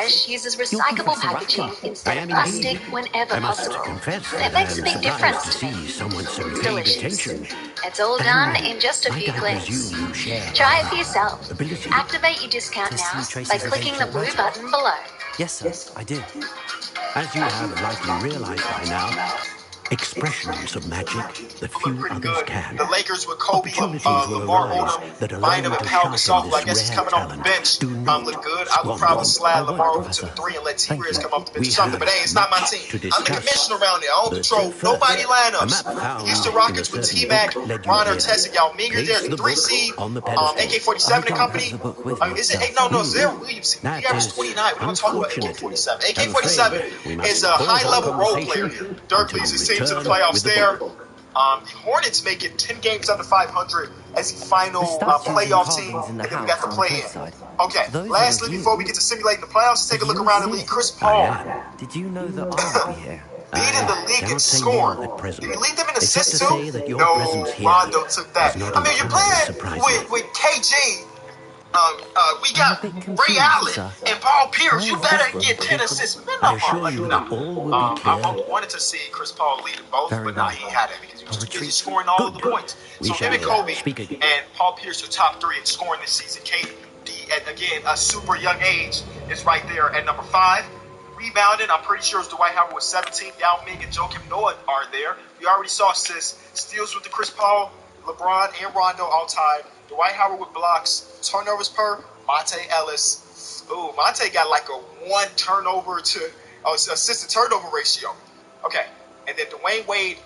Fresh uses recyclable packaging instead of plastic whenever possible. And it makes a big difference to them. Delicious. It's all done in just a few clicks. Try it for yourself. Activate your discount now by clicking the blue button below. Yes, sir, I did. As you have likely realized by now, expressions of magic that few others can. The Lakers with Kobe, Opportunities will Lamar arise Odom, that allow you Bynum, and to Pau sharpen Gasol, who I guess this is rare coming off the talent. bench, Do not look good. I would squander probably them. slide I won't, Lamar Odom to Professor. the 3 and let T. Thank Rears you. come off the bench We or something. But hey, it's not my have team. to I'm the discuss. commissioner around here. I don't But control first, nobody a lineups. map found Houston in a Rockets with certain T-Mac, book led you Ron here. Artest, and Yao Ming are there. Place The the 3 book seed, on the pedestal. AK-47 I and don't company. have the book with me, Is it? sir. No, Zero Williams. He averaged 29. We don't talk about AK-47. AK-47 is a high-level role player here. Dirk leads his team to the playoffs there. The Hornets make it 10 games under 500 as the final playoff team, and then we got the play-in. Okay, lastly, before we get to simulating the playoffs, let's take a look around the league. Chris Paul Did you know that I would be here? leading the league in cannot say scoring. more at present. Did he lead them in Except assists to say too? that your No, presence here Rondo took that. is not I mean, you're entirely playing surprising. with KG. We got I'm a bit Ray confused, Allen sir. and Paul Pierce. Why You is better this get one 10 different? assists minimum. I assure you that all will be clear. I wanted to see Chris Paul lead them both, Very but no, well. he had it because he was A too busy retreat. scoring all of the Good. points. We So him and shall Kobe speak again. and Paul Pierce are top 3 in scoring this season. KD, at again a super young age, is right there at number 5. Rebounding, I'm pretty sure it's Dwight Howard with 17. Yao Ming and Joakim Noah are there. We already saw assists. Steals with the Chris Paul, LeBron, and Rondo all tied. Dwight Howard with blocks. Turnovers per Monte Ellis. Ooh, Monte got like a 1 turnover to assist to turnover ratio. Okay, and then Dwayne Wade,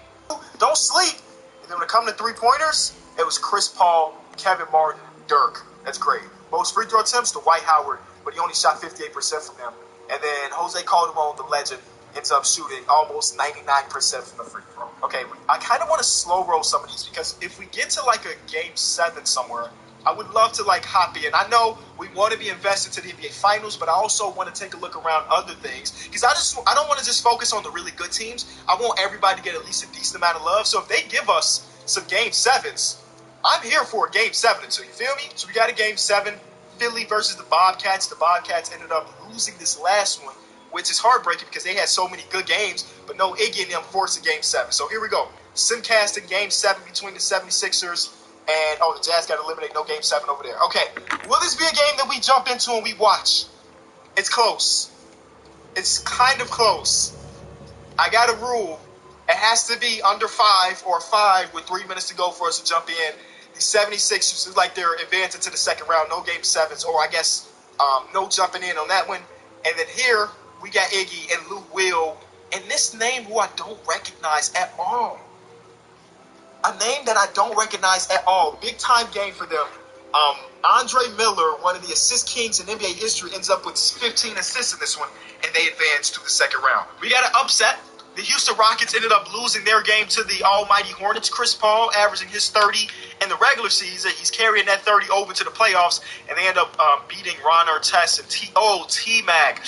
don't sleep. And then when it comes to 3-pointers, it was Chris Paul, Kevin Martin, Dirk. That's great. Most free throw attempts, Dwight Howard, but he only shot 58% from them. And then Jose Calderon, the legend, ends up shooting almost 99% from the free throw. Okay, I kind of want to slow roll some of these because if we get to like a game 7 somewhere, I would love to like hop in. I know we want to be invested to the NBA Finals, but I also want to take a look around other things because I don't want to just focus on the really good teams. I want everybody to get at least a decent amount of love. So if they give us some game 7s, I'm here for a game 7 or 2. You feel me? So we got a game 7. Philly versus the Bobcats. The Bobcats ended up losing this last one, which is heartbreaking because they had so many good games, but no Iggy and them forced a game 7. So here we go. Simcast in game 7 between the 76ers and, the Jazz got eliminated. No game 7 over there. Okay. Will this be a game that we jump into and we watch? It's close. It's kind of close. I got a rule. It has to be under 5 or 5 with 3 minutes to go for us to jump in. The 76ers is like they're advancing to the second round. No game 7s, or I guess no jumping in on that one. And then here we got Iggy and Lou Will. And this name who I don't recognize at all. A name that I don't recognize at all. Big time game for them. Andre Miller, one of the assist kings in NBA history, ends up with 15 assists in this one. And they advance to the second round. We got an upset. The Houston Rockets ended up losing their game to the almighty Hornets. Chris Paul averaging his 30 in the regular season. He's carrying that 30 over to the playoffs, and they end up beating Ron Artest and T-Mac.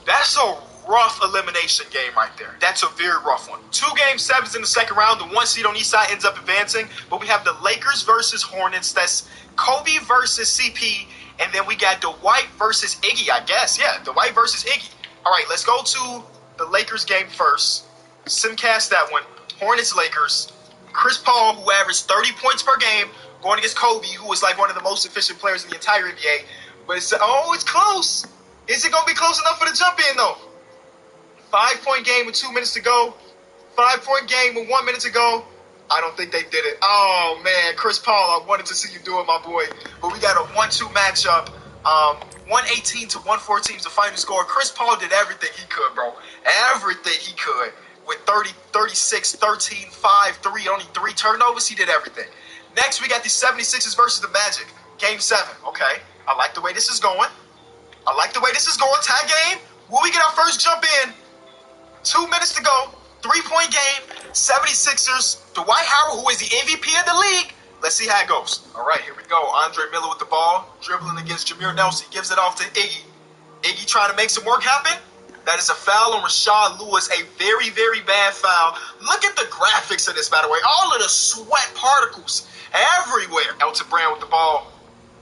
That's a rough elimination game right there. That's a very rough one. 2 game 7s in the second round. The 1 seed on each side ends up advancing, but we have the Lakers versus Hornets. That's Kobe versus CP, and then we got Dwight versus Iggy, I guess. Yeah, Dwight versus Iggy. All right, let's go to the Lakers game first. Simcast that one. Hornets, Lakers. Chris Paul, who averaged 30 points per game, going against Kobe, who was like one of the most efficient players in the entire NBA. But it's close. Is it going to be close enough for the jump in, though? 5-point game with 2 minutes to go. 5-point game with 1 minute to go. I don't think they did it. Oh, man. Chris Paul, I wanted to see you do it, my boy. But we got a 1-2 matchup. 118 to 114 is the final score. Chris Paul did everything he could, bro. Everything he could. With 30, 36, 13, 5, 3, only 3 turnovers, he did everything. Next, we got the 76ers versus the Magic. Game 7. Okay. I like the way this is going. Tie game. Will we get our first jump in? 2 minutes to go. 3-point game. 76ers. Dwight Howard, who is the MVP of the league. Let's see how it goes. All right, here we go. Andre Miller with the ball. Dribbling against Jameer Nelson. Gives it off to Iggy. Iggy trying to make some work happen. That is a foul on Rashard Lewis. A very, very bad foul. Look at the graphics of this, by the way. All of the sweat particles everywhere. Elton Brand with the ball.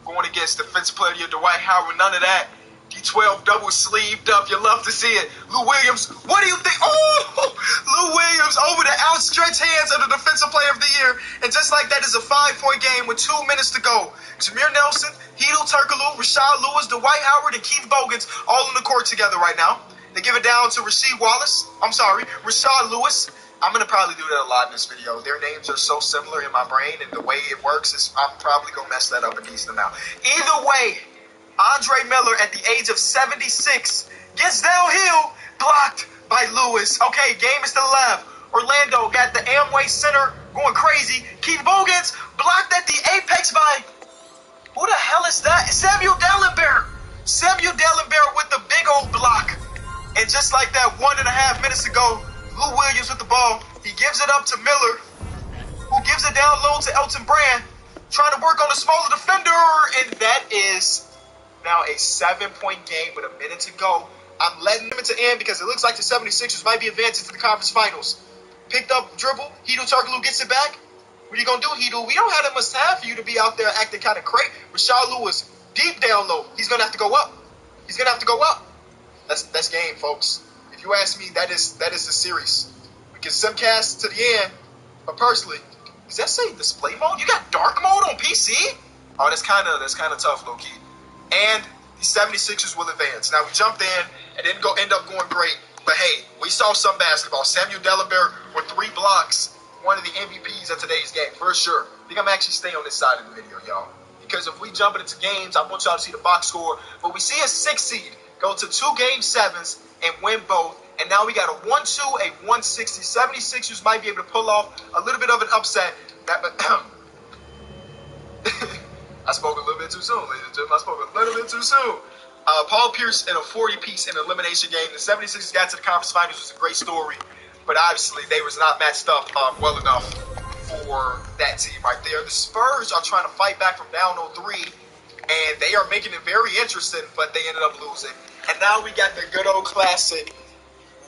Going against defensive player Dwight Howard. None of that. D12 double sleeved up. You love to see it. Lou Williams, what do you think? Oh, Lou Williams over the outstretched hands of the defensive player of the year. And just like that is a 5-point game with 2 minutes to go. Jameer Nelson, Hedo Turkoglu, Rashad Lewis, Dwight Howard, and Keith Bogans all on the court together right now. They give it down to Rashad Lewis. I'm going to probably do that a lot in this video. Their names are so similar in my brain, and the way it works is I'm probably going to mess that up a decent amount. Either way, Andre Miller at the age of 76 gets downhill, blocked by Lewis. Okay, game is to the left. Orlando got the Amway Center going crazy. Keith Bogans blocked at the apex by, who the hell is that? Samuel Dallenberg. Samuel Dallenberg with the big old block. And just like that, 1.5 minutes ago, Lou Williams with the ball. He gives it up to Miller, who gives it down low to Elton Brand, trying to work on the smaller defender. And that is now a 7-point game with a minute to go. I'm letting them to end because it looks like the 76ers might be advancing to the conference finals. Picked up dribble. Hedo Turkoglu gets it back. What are you going to do, Hedo? We don't have that much time for you to be out there acting kind of crazy. Rashad Lewis, deep down low. He's going to have to go up. That's game, folks. If you ask me, that is the series. We can simcast to the end, but personally, does that say display mode? You got dark mode on PC? Oh, that's kind of tough, low key. And the 76ers will advance. Now, we jumped in and didn't end up going great, but hey, we saw some basketball. Samuel Dallenberg with 3 blocks, one of the MVPs of today's game, for sure. I think I'm actually staying on this side of the video, y'all, because if we jump into games, I want y'all to see the box score, but we see a 6 seed go to 2 game 7s and win both. And now we got a 1-2, a 160. 76ers might be able to pull off a little bit of an upset. I spoke a little bit too soon, ladies and gentlemen. I spoke a little bit too soon. Paul Pierce in a 40-piece in elimination game. The 76ers got to the conference finals. It was a great story. But obviously, they was not matched up well enough for that team right there. The Spurs are trying to fight back from down 0-3. And they are making it very interesting, but they ended up losing. And now we got the good old classic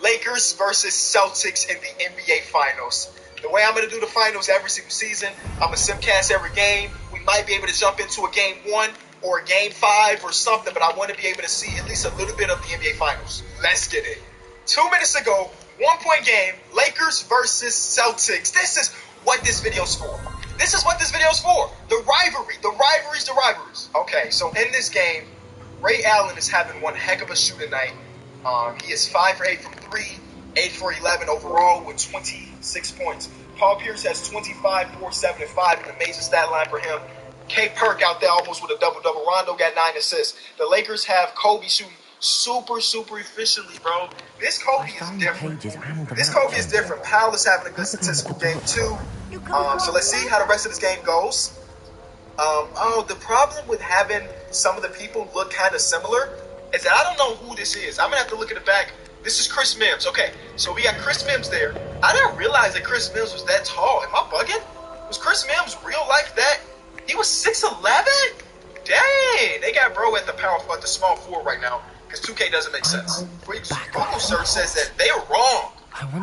Lakers versus Celtics in the NBA Finals. The way I'm going to do the finals every single season, I'm going to simcast every game. We might be able to jump into a game 1 or a game 5 or something, but I want to be able to see at least a little bit of the NBA Finals. Let's get it. 2 minutes ago, 1-point game, Lakers versus Celtics. This is what this video's for. The rivalry. The rivalries. Okay, so in this game, Ray Allen is having one heck of a shooting night. He is 5 for 8 from 3, 8 for 11 overall with 26 points. Paul Pierce has 25, 4, 7, and 5, an amazing stat line for him. K. Perk out there almost with a double-double. Rondo got 9 assists. The Lakers have Kobe shooting super efficiently, bro. This Kobe is different. Powell is having a good statistical game, too. So let's see how the rest of this game goes. The problem with having some of the people look kind of similar is that I don't know who this is. I'm going to have to look at the back. This is Chris Mims. Okay, so we got Chris Mims there. I didn't realize that Chris Mims was that tall. Am I bugging? Was Chris Mims real like that? He was 6'11"? Dang, they got bro at the small forward right now because 2K doesn't make sense. Google search says that they are wrong.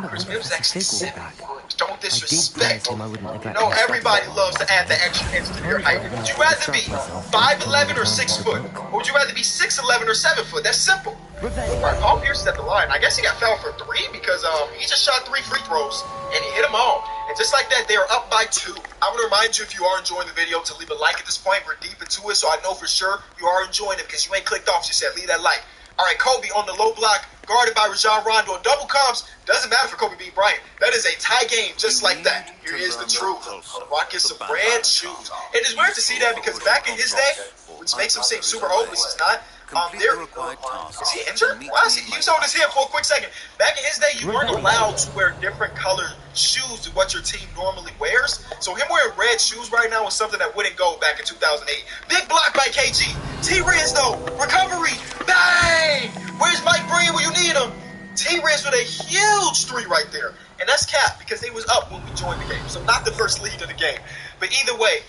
Chris Mims is actually 7 foot. Don't disrespect. Everybody loves to add the extra inch to their height. Would you rather be 5'11" or 6 foot? Or would you rather be 6'11" or 7 foot? That's simple. Alright, Paul Pierce is at the line. I guess he got fouled for 3 because he just shot 3 free throws and he hit them all. And just like that, they are up by 2. I would remind you, if you are enjoying the video, to leave a like at this point. We're deep into it, so I know for sure you are enjoying it because you ain't clicked off. You said leave that like. All right, Kobe on the low block, guarded by Rajon Rondo. Double comps, doesn't matter for Kobe being Bryant. That is a tie game just like that. Here is the truth. Rocking some brand shoes. It is weird to see that because back in his day, which makes him seem super old, which is not, is he injured? Why is he was on his hip for a quick second. Back in his day, you weren't allowed to wear different colored shoes to what your team normally wears. So him wearing red shoes right now is something that wouldn't go back in 2008. Big block by KG. T-Riz though, recovery, bang! Where's Mike Breen when you need him? T-Riz with a huge 3 right there. And that's cap because they was up when we joined the game. So not the first lead of the game. But either way,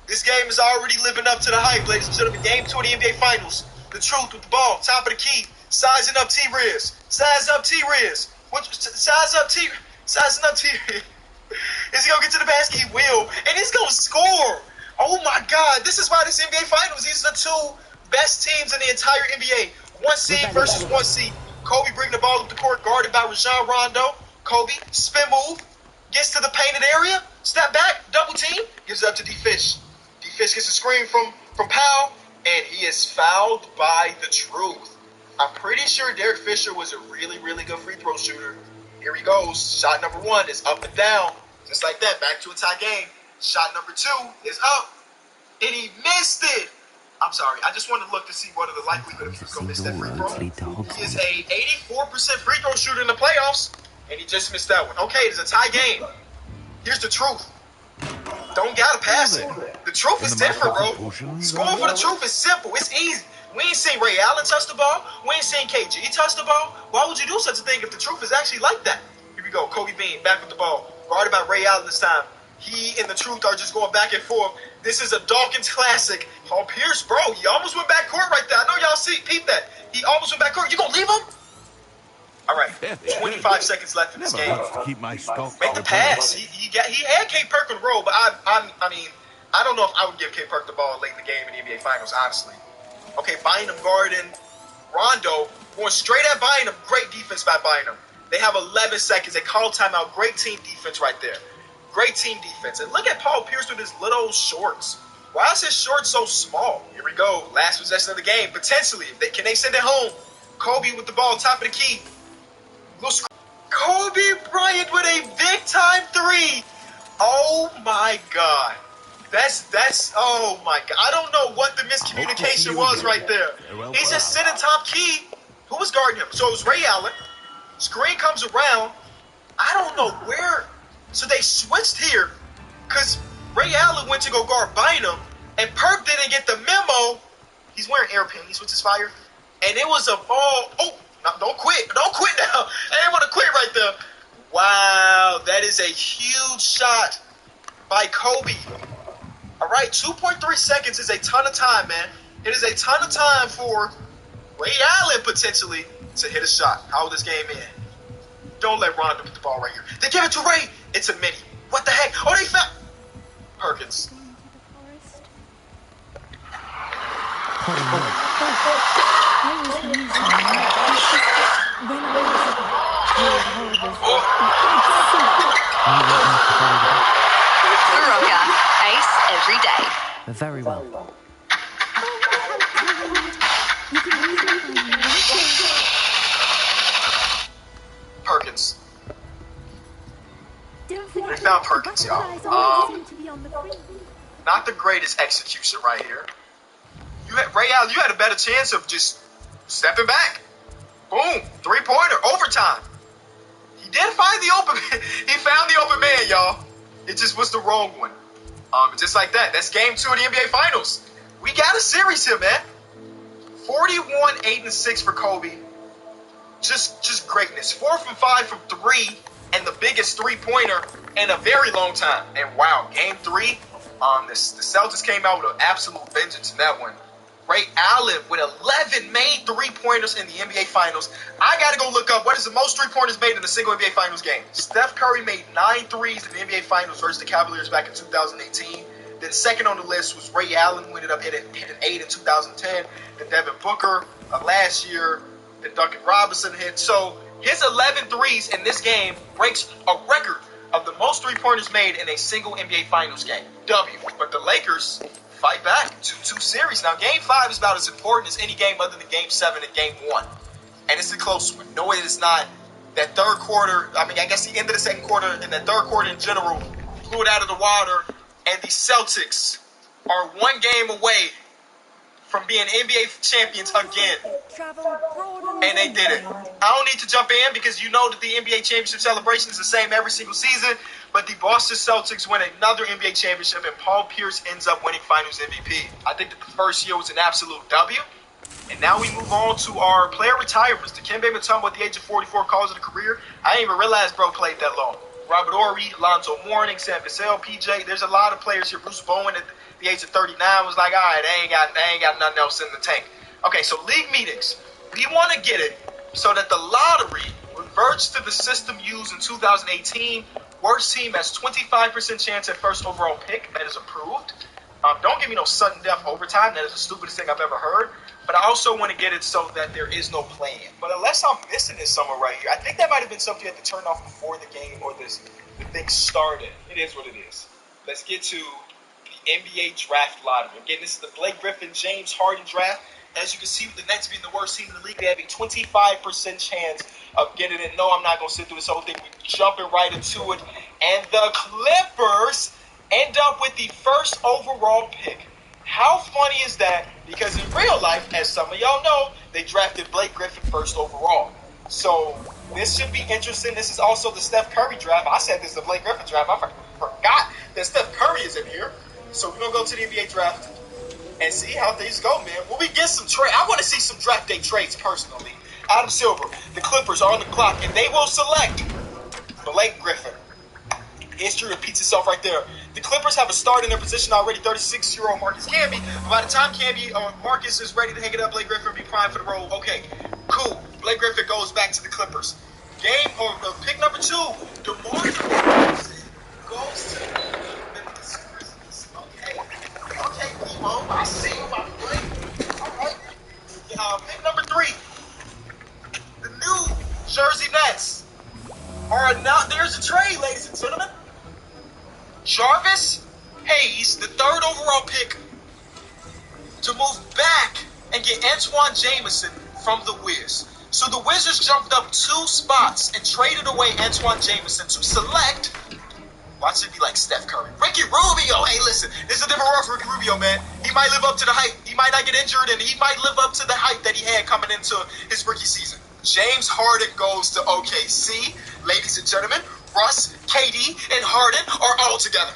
this game is already living up to the hype, ladies and gentlemen. Game 2 of the NBA Finals. The truth with the ball, top of the key, sizing up T-Riz. Size up T-Riz. Sizing up T-Riz. Is he going to get to the basket? He will. And he's going to score. Oh, my God. This is why this NBA Finals, these are the 2 best teams in the entire NBA. 1 seed versus 1 seed. Kobe bringing the ball up the court, guarded by Rajon Rondo. Kobe, spin move, gets to the painted area, step back, double team, gives it up to D. Fish. D. Fish gets a screen from Powell, and he is fouled by the Truth. I'm pretty sure Derek Fisher was a really, really good free throw shooter. Here he goes. Shot number 1 is up and down. Just like that, back to a tie game. Shot number 2 is up, and he missed it. I'm sorry, I just wanted to look to see what are the likelihood of he's going to miss that free throw. He is a 84% free throw shooter in the playoffs, and he just missed that one. Okay, it's a tie game. Here's the Truth. Don't gotta pass it. The Truth is different, bro. Scoring for the Truth is simple. It's easy. We ain't seen Ray Allen touch the ball. We ain't seen KG touch the ball. Why would you do such a thing if the Truth is actually like that? Here we go. Kobe Bean back with the ball. Guarded by Ray Allen this time. He and the Truth are just going back and forth. This is a Dawkins classic. Paul Pierce, bro, he almost went back court right there. I know y'all peep that. He almost went back court. You gonna leave him? All right, 25 seconds left in this game. Make the pass. He had K. Perk on the roll, but I mean, I don't know if I would give K. Perk the ball late in the game in the NBA Finals, honestly. Okay, Bynum guarding Rondo, going straight at Bynum. Great defense by Bynum. They have 11 seconds. They call timeout. Great team defense right there. Great team defense. And look at Paul Pierce with his little shorts. Why is his shorts so small? Here we go. Last possession of the game. Potentially. Can they send it home? Kobe with the ball, top of the key. Kobe Bryant with a big time 3. Oh my God. That's oh my God. I don't know what the miscommunication was right there. He's just sitting top key. Who was guarding him? So it was Ray Allen. Screen comes around. I don't know where. So they switched here because Ray Allen went to go guard Bynum, and Perk didn't get the memo. He's wearing air panties, which is fire. And it was a ball. Oh, no, don't quit. Don't quit now. I didn't want to quit right there. Wow, that is a huge shot by Kobe. All right, 2.3 seconds is a ton of time, man. It is a ton of time for Ray Allen potentially to hit a shot. How will this game end? Don't let Rondo put the ball right here. They give it to Ray. It's a mini. What the heck? Oh, they found Perkins. Baroka, ace every day. Very well. Perkins. We found Perkins, y'all. Not the greatest execution right here. Ray Allen, you had a better chance of just stepping back. Boom, 3-pointer, overtime. He did find the open man. He found the open man, y'all. It just was the wrong one. Just like that. That's game 2 of the NBA Finals. We got a series here, man. 41, 8, and 6 for Kobe. Just greatness. 4 from 5 from 3, and the biggest 3-pointer in a very long time. And wow, game 3, the Celtics came out with an absolute vengeance in that one. Ray Allen with 11 made 3-pointers in the NBA Finals. I got to go look up what is the most 3-pointers made in a single NBA Finals game. Steph Curry made 9 threes in the NBA Finals versus the Cavaliers back in 2018. Then second on the list was Ray Allen, who ended up hitting 8 in 2010. Then Devin Booker last year. Then Duncan Robinson hit. So his 11 threes in this game breaks a record of the most 3-pointers made in a single NBA Finals game. W. But the Lakers fight back. 2-2 series. Now, Game 5 is about as important as any game other than Game 7 and Game 1. And it's a close one. No, it is not. That third quarter, I guess the end of the second quarter and that third quarter in general blew it out of the water. And the Celtics are 1 game away from being NBA champions again. And they did it. I don't need to jump in because you know that the NBA championship celebration is the same every single season. But the Boston Celtics win another NBA championship, and Paul Pierce ends up winning Finals MVP. I think the first year was an absolute W. And now we move on to our player retirements. Dikembe Mutombo at the age of 44 calls it a career. I didn't even realize bro played that long. Robert Horry, Lonzo Mourning, Sam Vassell, PJ. There's a lot of players here. Bruce Bowen at the age of 39 was like, all right, they ain't got nothing else in the tank. Okay, so league meetings. We want to get it so that the lottery reverts to the system used in 2018. Worst team has 25% chance at first overall pick. That is approved. Don't give me no sudden death overtime. That is the stupidest thing I've ever heard. But I also want to get it so that there is no plan. But unless I'm missing this somewhere right here, I think that might have been something you had to turn off before the game or the thing started. It is what it is. Let's get to the NBA draft lottery. Again, this is the Blake Griffin, James Harden draft. As you can see, with the Nets being the worst team in the league, they have a 25% chance of getting it. No, I'm not going to sit through this whole thing. We're jumping right into it. And the Clippers end up with the first overall pick. How funny is that? Because in real life, as some of y'all know, they drafted Blake Griffin first overall. So this should be interesting. This is also the Steph Curry draft. I said this is the Blake Griffin draft. I forgot that Steph Curry is in here. So we're going to go to the NBA draft and see how things go, man. Will we get some trade? I want to see some draft day trades personally. Adam Silver, the Clippers are on the clock, and they will select Blake Griffin. History repeats itself right there. The Clippers have a start in their position already, 36-year-old Marcus Camby. By the time Marcus is ready to hang it up, Blake Griffin will be primed for the role. Okay, cool. Blake Griffin goes back to the Clippers. Pick number 2, DeMar DeRozan goes to the Memphis Grizzlies. Okay, Demo, I see you, my friend. All right. Pick number 3, the New Jersey Nets are now. There's a trade, ladies and gentlemen. Jarvis Hayes, the 3rd overall pick, to move back and get Antoine Jameson from the Wiz. So the Wizards jumped up 2 spots and traded away Antoine Jameson to select, watch it be like Steph Curry, Ricky Rubio. Hey, listen, this is a different world for Ricky Rubio, man. He might live up to the hype. He might not get injured, and he might live up to the hype that he had coming into his rookie season. James Harden goes to OKC. Ladies and gentlemen, Russ, KD, and Harden are all together.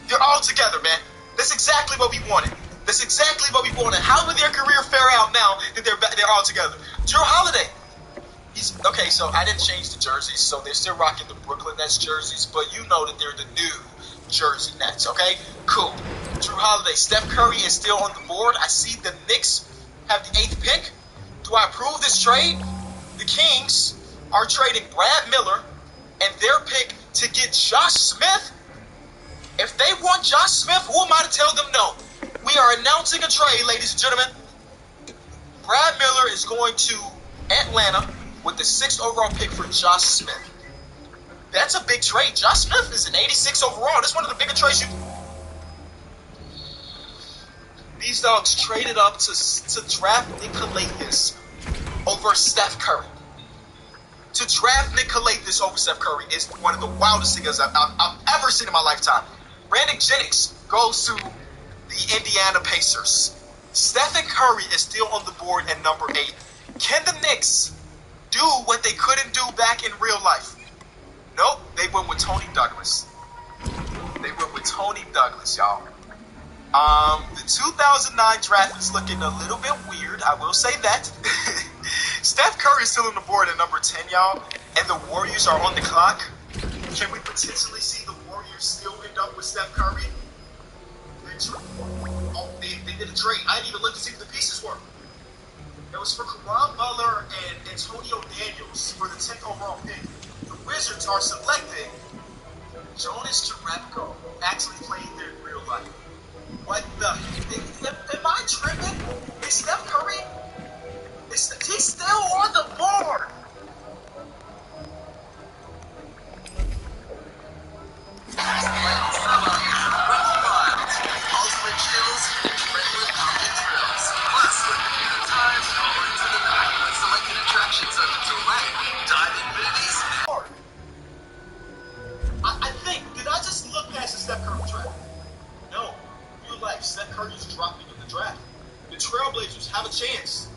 They're all together, man. That's exactly what we wanted. That's exactly what we wanted. How would their career fare out now that they're all together? Drew Holiday. Okay, so I didn't change the jerseys, so they're still rocking the Brooklyn Nets jerseys, but you know that they're the new Jersey Nets, okay? Cool. Drew Holiday. Steph Curry is still on the board. I see the Knicks have the 8th pick. Do I approve this trade? The Kings are trading Brad Miller and their pick to get Josh Smith. If they want Josh Smith, who am I to tell them no? We are announcing a trade, ladies and gentlemen. Brad Miller is going to Atlanta with the 6th overall pick for Josh Smith. That's a big trade. Josh Smith is an 86 overall. That's one of the bigger trades These dogs traded up to draft Nicolaitis over Steph Curry. To draft Nicolaitis over Steph Curry is one of the wildest things I've ever seen in my lifetime. Brandon Jennings goes to the Indiana Pacers. Stephen Curry is still on the board at number 8. Can the Knicks do what they couldn't do back in real life? Nope, they went with Tony Douglas. Y'all. The 2009 draft is looking a little bit weird, I will say that. Steph Curry is still on the board at number 10, y'all, and the Warriors are on the clock. Can we potentially see the Warriors still end up with Steph Curry? They did a trade. I didn't even look to see what the pieces were. It was for Karan Butler and Antonio Daniels for the 10th overall pick. The Wizards are selecting Jonas Jerebko, actually playing there in real life. What the? Am I tripping? Is Steph Curry? He's still on the board. Ultimate chills, regular comedy thrills. Plus, with computer times, over into the night with selected attractions up until late. Dive infinities. I think, did I just look past the Steph Curry draft? No. Real life, Steph Curry is dropping in the draft. The Trailblazers have a chance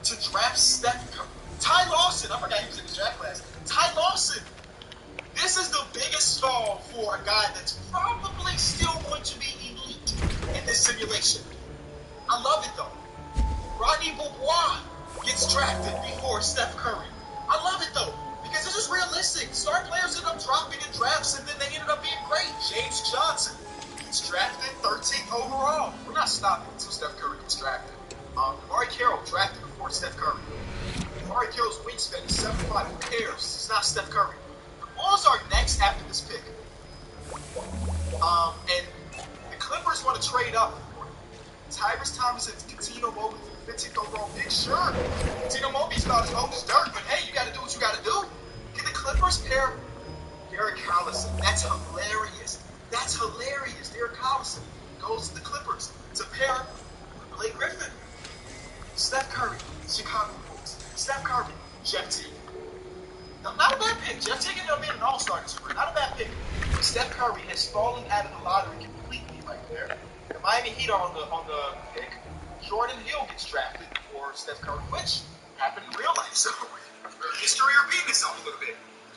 to draft Steph Curry. Ty Lawson, I forgot he was in the draft class. Ty Lawson. This is the biggest fall for a guy that's probably still going to be elite in this simulation. I love it though. Rodney Beaubois gets drafted before Steph Curry. I love it though, because this is realistic. Star players end up dropping in drafts and then they ended up being great. James Johnson gets drafted 13th overall. We're not stopping until Steph Curry gets drafted. Amari Carroll drafted before Steph Curry. Amari Carroll's wingspan is 7'5". Who cares? It's not Steph Curry. The Bulls are next after this pick. And the Clippers want to trade up for him. Tyrese Thomas and Cuttino Mobley for the 15th overall pick, sure. Cuttino Mobley's about as old as dirt, but hey, you got to do what you got to do. Can the Clippers pair Derek Collison? That's hilarious. That's hilarious. Derek Collison goes to the Clippers to pair with Blake Griffin. Steph Curry, Chicago Bulls. Steph Curry, Jeff Teague. Not a bad pick. Jeff Teague ended up being an all-star this year. Not a bad pick. But Steph Curry has fallen out of the lottery completely right there. The Miami Heat are on the pick. Jordan Hill gets drafted for Steph Curry, which happened in real life. So history repeating itself a little bit.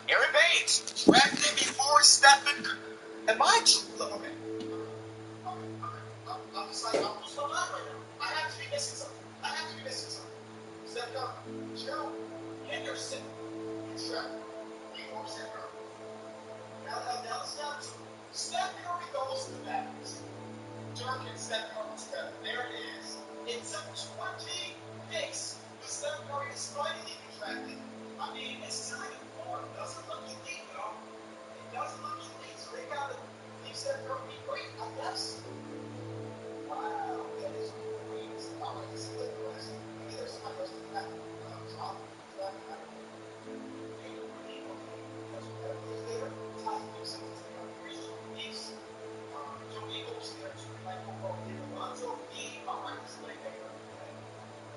Aaron Baines drafted before Stephen. Am I true? Okay. I'm just like, I'm losing my mind right now. I have to be missing something. Steph Curry, Gerald Henderson gets drafted before Steph Curry. Now let's not. Steph Curry goes to the Mavericks. Dirk and Steph Curry together. There it is. It took 20 picks for Steph Curry to finally get drafted. I mean, it's silly. It doesn't look elite, though. It doesn't look elite, so they gotta leave Steph Curry be great, I guess. Wow, that is great. I like to see that the rest. Maybe there's somebody else to have drop. Maybe because whatever is there, Ty Gibson is there. Christian East. Joe Eagles there too. Like overall, Lonzo B. All right, this is like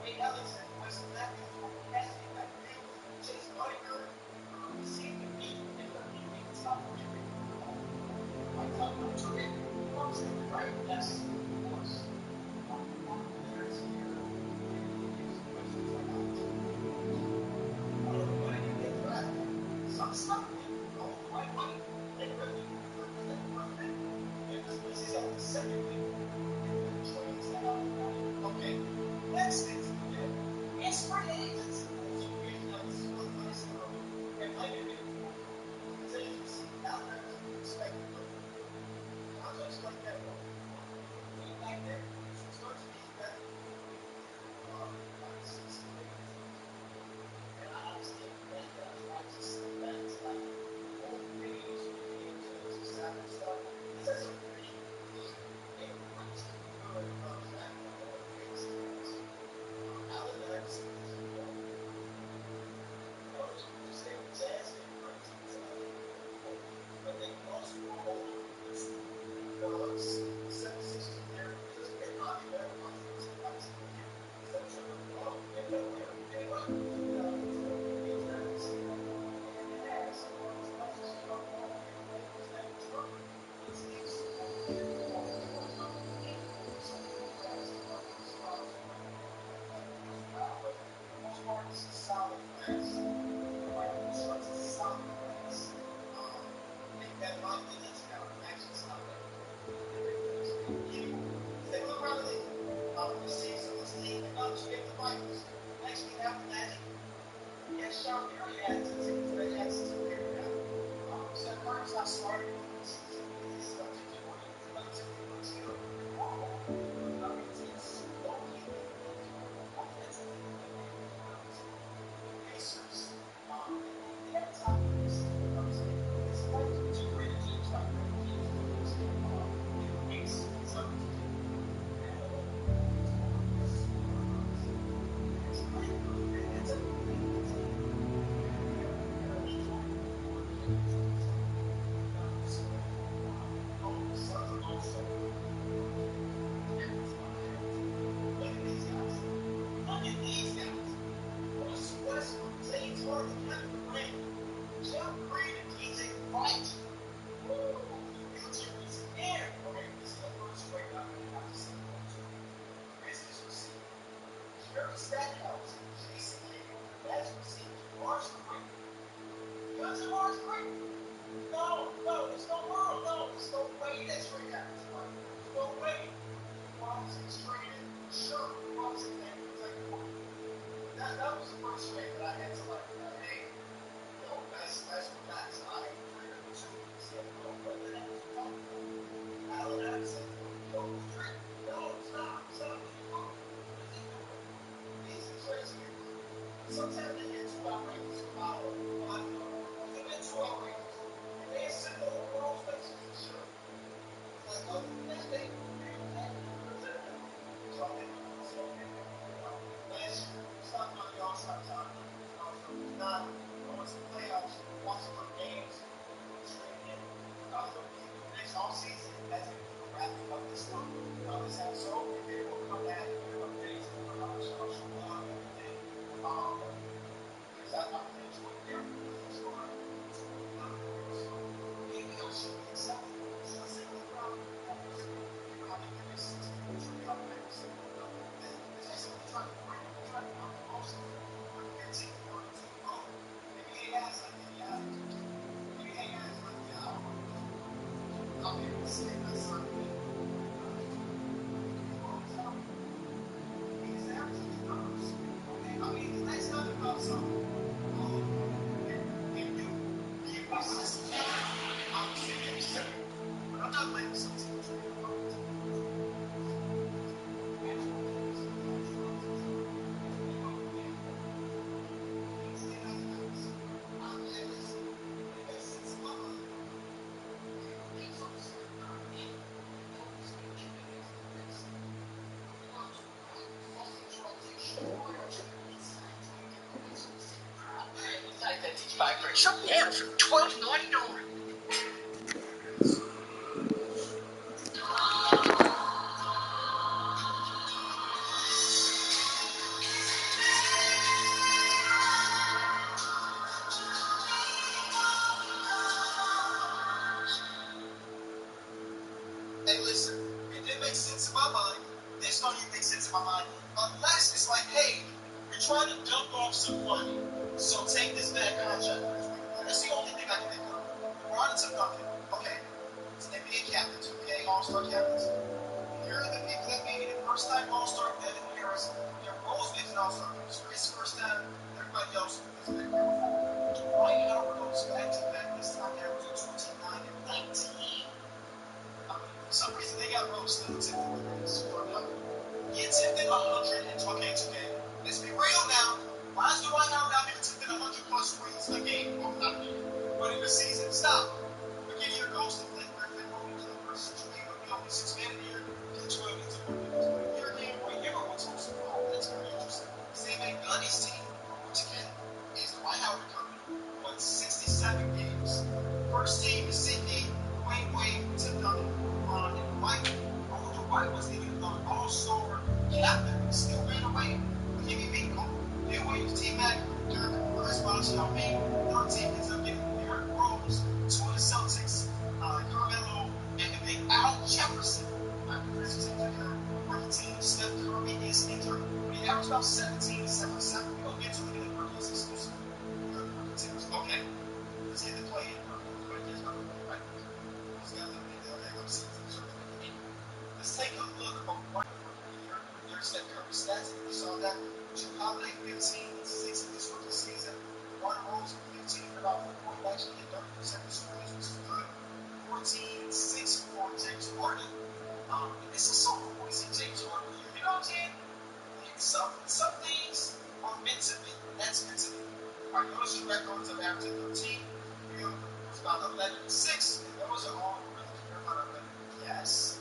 Wayne Ellington, Weston Matthews, Cassidy, McNeil, Chase Budiker, Stephen B. And the leading top three. My top three. Right? Yes. Of course. There's here. Some stuff. Oh, my money. They really this is at the second week. Okay. Next thing. It's free agents. And like it is agents out there expected. Contracts like that. Like that. It's going to be better. And I understand that. I just see that it's like old videos, stuff. This is a pretty good Allen Iverson is just say jazz but they lost all the 7-6 there because they're not better solid class. Solid class. That month they need to have action solid. They look around the league. This season, this league, and not just get the Vikings. Next week after Magic. Yes, Sean Perry had to take the Nets to figure it out. Steph Curry's not starting this season. He's up to 20 months ago. It's lonely. Pacers. They have time for this. It's like two great teams, like great teams. It makes something to do. It's a that was the first trade that I had to like, hey, that's what that's. I agree with you. So, but then I was talking about Allen Iverson. No, stop. These are crazy. Sometimes they get too outrageous. They get too outrageous. And they sit there with all faces and shit. Like, other than that, they Shut down for $12.99. Hey, listen, it didn't make sense in my mind. This don't even make sense in my mind. Unless it's like, hey, we're trying to dump off some money, so take this bad contract. That's the only thing I can think of. LeBron and Tim Duncan. Okay, it's NBA captains, NBA All-Star captains. Here are the people that made it. First time All-Star, Devin Harris. Rose makes an All-Star. It's his first time. Everybody else is there. Dwight Howard goes back to back. This time there was 29 and 19. For some reason, they got Rose still attempting He attempted 100 and okay, let's be real now. Why is Dwight Howard out here attempting 100 plus threes a game? Well, not a game, but in the season. Stop. Again, here goes to Blake Griffin, Roman Clippers. The only 6 man in here. Catch Williams. Here again, Roy Hibbert went to the Super Bowl. That's very interesting. Same thing, Gunny's team, which again is Dwight Howard company, won 67 games. First team is CD, Wayne Wade, Tim Duncan. And White, White wasn't even an all-star captain, still ran away. Give me Bingo. Bill Williams, T-Mac, Dirk, Chris Bosh, me. Third team ends up getting Derrick Rose, 2 of the Celtics, Carmelo, and the big Al Jefferson. Chris Taylor, rookie team, Steph Curry is injured. He averaged about 17, 7, 7. We don't get to it in the rookies exclusive. Okay, let's get the play in. Right? Let's take a look at what there's Steph Curry stats. We saw that. Chicago 15, 6 in this rookie season. One Rose 15, about 4 actually hit 30% of screens, which is good. 14, 6 for James Harden. This is so cool. We see James Harden here. You know what I'm saying? Some things are meant to be. That's meant to be. All right, notice your records of averaging 13. It was about 11 and 6. And those are all really clear about 11. Yes.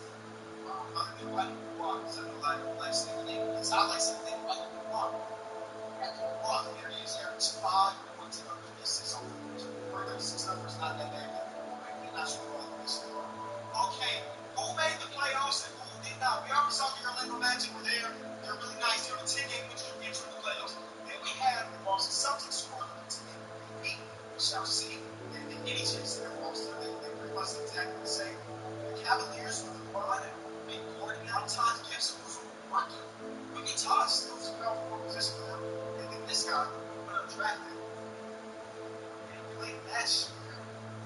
Other than White Walks, I know a lot of like Stephen A. It's not like something White Walk. There he is, average 5 points and 6 on 6 numbers, not that bad. They're not sure about this. Okay, who made the playoffs and who did not? We already saw the Orlando Magic were there. They're really nice. They're on a 10-game win streak into the playoffs. Then we have the Boston Celtics who are looking to be we shall see. They didn't any chance to their Boston. They pretty much exactly the same. The Cavaliers with LeBron and Gordon out Todd Gibson was working. We get tossed. It was a powerful position for them. And then this guy went undrafted. And played last year.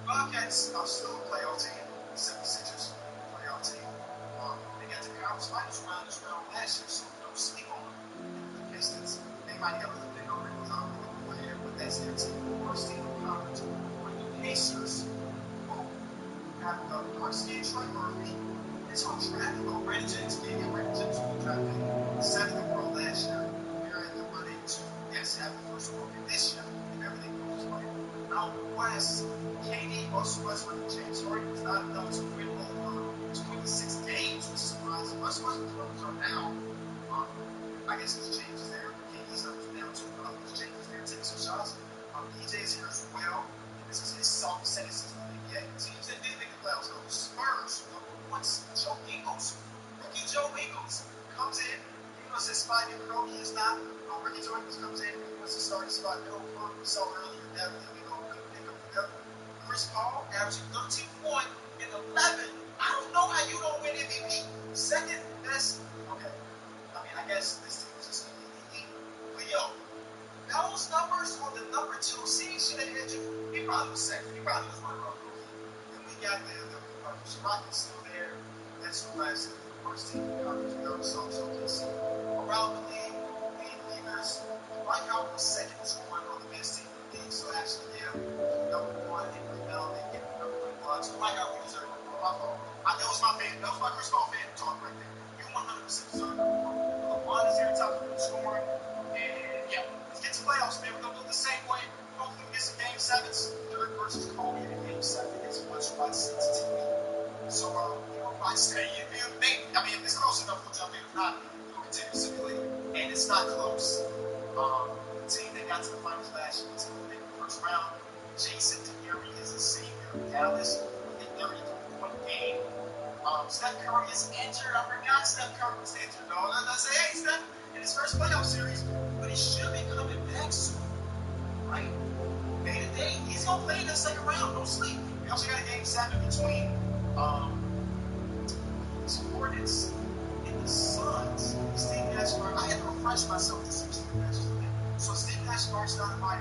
Bobcats are still a playoff team. The 76ers playoff team. They got the conference finals round this round last year, so don't sleep on them. The Pistons, they might have a little bit of a player, but that's their team. First team in the conference. When the Pacers have Garcia, Troy Murphy, it's on track. Brandon James being in Brandon James will draft pick 7th overall last year. We're in the running to have the first overall pick this year if everything goes right. Out west, KD, Russell Westbrook, and James Harden was not enough to win over 26 games, which is surprising. Russell Westbrook's numbers are down. I guess his change is there. KD's numbers are down too, but his change is there. Take some shots. DJ's here as well. This is his soft sentences when they get teams that did make the playoffs. Go Spurs, number 1 seed, Joe Ingles. Rookie Joe Ingles comes in, even though it says spot. And Kroenke is not. Ricky Jordan comes in. He wants to start his spot. No Kroenke we saw earlier. Definitely going to pick up together. Chris Paul averaging 13-1 and 11. I don't know how you don't win MVP. Second best. Okay. I mean, I guess this team is just elite. Leo. Those numbers on the number 2 seed should have hit you. He probably was second. He probably was runner-up rookie. And we got the Rockets still there. That's the last first team in the conference. We already saw OKC. Around the league leaders, Dwight Howard was second in scoring on the best team in the league. So actually, yeah, number 1 in rebounding and number 1 blocks. Dwight Howard deserved it. That was my fan. That was my Chris Paul fan talk right there. You 100% deserve it. LeBron is here top of the scoring. And yeah, let's get to playoffs, man. We're going to do it the same way. Hopefully we get some game 7s. Dirk versus Kobe in game 7 is much watch since TV. So, watch that. I mean, if it's close enough, we'll jump in. If not, we'll continue to simulate. And it's not close. The team that got to the finals last year was in the first round. Jason Terry is a senior in Dallas with a 33-point game. Steph Curry is injured. I forgot Steph Curry was injured, though. I say, hey, Steph, in his first playoff series, but he should be coming back soon, right? Day to day, he's gonna play in the second round. Don't sleep. We also got a game 7 between the Hornets and the Suns. Steve Nash, I had to refresh myself to see Steve Nash again. So Steve Nash starts down by